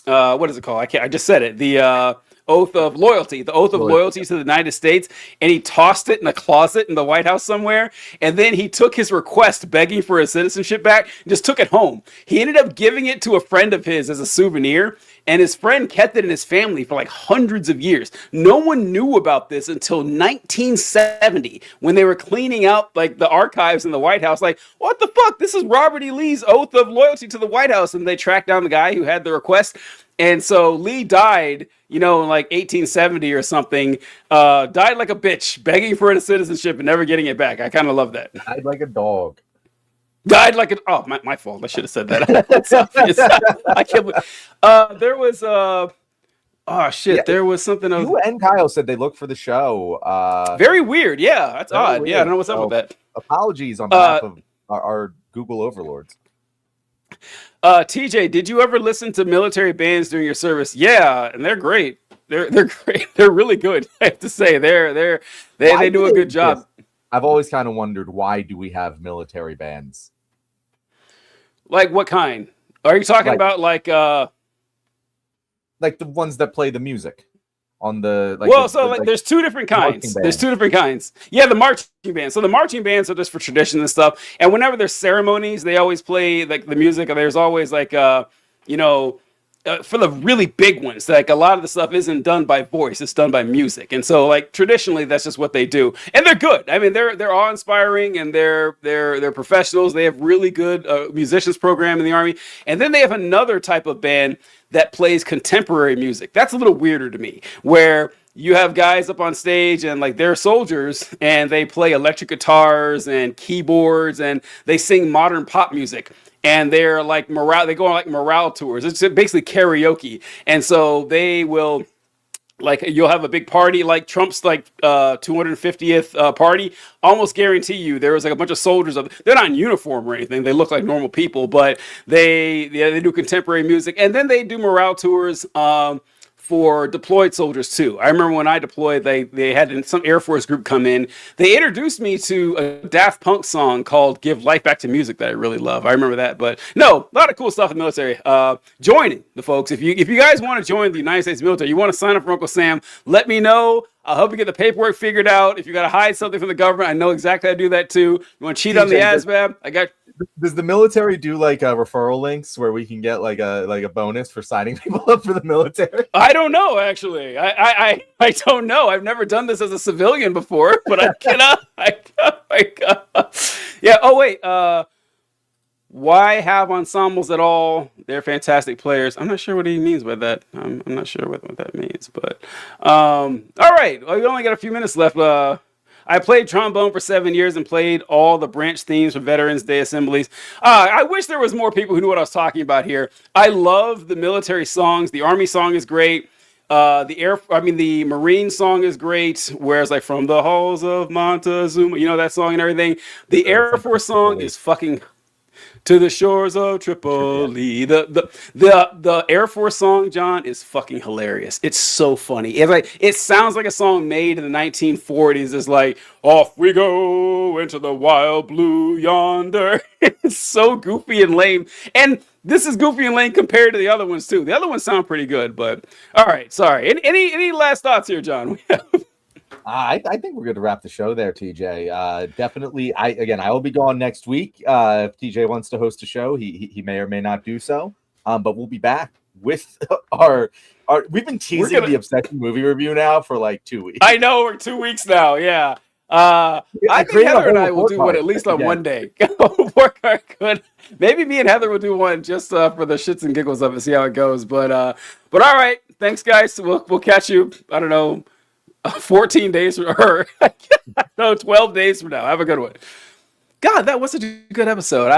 what is it called? I just said it. The oath of loyalty, the oath of loyalty to the United States, and he tossed it in a closet in the White House somewhere. And then he took his request begging for his citizenship back and just took it home. He ended up giving it to a friend of his as a souvenir, and his friend kept it in his family for like hundreds of years. No one knew about this until 1970 when they were cleaning out like the archives in the White House. Like, what the fuck? This is Robert E. Lee's oath of loyalty to the White House. And they tracked down the guy who had the request. And so Lee died, in like 1870 or something, died like a bitch, begging for a citizenship and never getting it back. I kind of love that. Died like a dog. Died like my fault. I should have said that. I can't believe. There was there was something else. You and Kyle said they looked for the show. Very weird. Yeah, that's odd. Weird. Yeah, I don't know what's up with that. Apologies on behalf of our Google overlords. TJ, did you ever listen to military bands during your service? Yeah, and they're great. They're great. They're really good. I have to say, they do a good job. I've always kind of wondered, why do we have military bands? Like what kind? Are you talking about like the ones that play the music on the there's two different kinds. There's two different kinds. Yeah, the marching bands. So the marching bands are just for tradition and stuff. And whenever there's ceremonies, they always play like the music. And there's always like for the really big ones, like a lot of the stuff isn't done by voice, it's done by music. And so like traditionally that's just what they do. And they're good. I mean, they're awe-inspiring and they're professionals. They have really good musicians program in the Army. And then they have another type of band that plays contemporary music. That's a little weirder to me, where you have guys up on stage and like they're soldiers and they play electric guitars and keyboards and they sing modern pop music. And they're like they go on like morale tours. It's basically karaoke. And so they will, like, you'll have a big party like Trump's like 250th party. Almost guarantee you there was like a bunch of soldiers. They're not in uniform or anything. They look like normal people, but they do contemporary music. And then they do morale tours for deployed soldiers too. I remember when I deployed, they had some Air Force group come in. They introduced me to a Daft Punk song called "Give Life Back to Music" that I really love. I remember that. But no, a lot of cool stuff in the military. Joining the folks. If you guys want to join the United States military, you want to sign up for Uncle Sam, let me know. I'll help you get the paperwork figured out. If you got to hide something from the government, I know exactly how to do that too. You want to cheat on the ASVAB? I got. Does the military do like referral links where we can get like a bonus for signing people up for the military? I don't know, actually. I don't know. I've never done this as a civilian before, but I cannot. Yeah. Oh wait. Why have ensembles at all? They're fantastic players. I'm not sure what he means by that. I'm not sure what that means, but all right. Well, we only got a few minutes left. I played trombone for 7 years and played all the branch themes for Veterans Day assemblies. I wish there was more people who knew what I was talking about here. I love the military songs. The Army song is great. The Marine song is great. Whereas like From the Halls of Montezuma, that song and everything. The Air Force song is fucking. to the shores of Tripoli. The Air Force song, John, is fucking hilarious. It's so funny. It sounds like a song made in the 1940s. It's like, off we go into the wild blue yonder. It's so goofy and lame. And this is goofy and lame compared to the other ones too. The other ones sound pretty good, but all right, sorry. Any last thoughts here, John? I think we're going to wrap the show there, TJ. Definitely. I will be gone next week. If TJ wants to host a show, he may or may not do so. But we'll be back with our we've been teasing the Obsession movie review now for like 2 weeks. I know, we're 2 weeks now. Yeah. I think Heather and I will do one at least on one day. Good. Maybe me and Heather will do one just for the shits and giggles of it, see how it goes. But all right. Thanks, guys. We'll catch you. I don't know. 14 days or no, 12 days from now. Have a good one. God, that was such a good episode.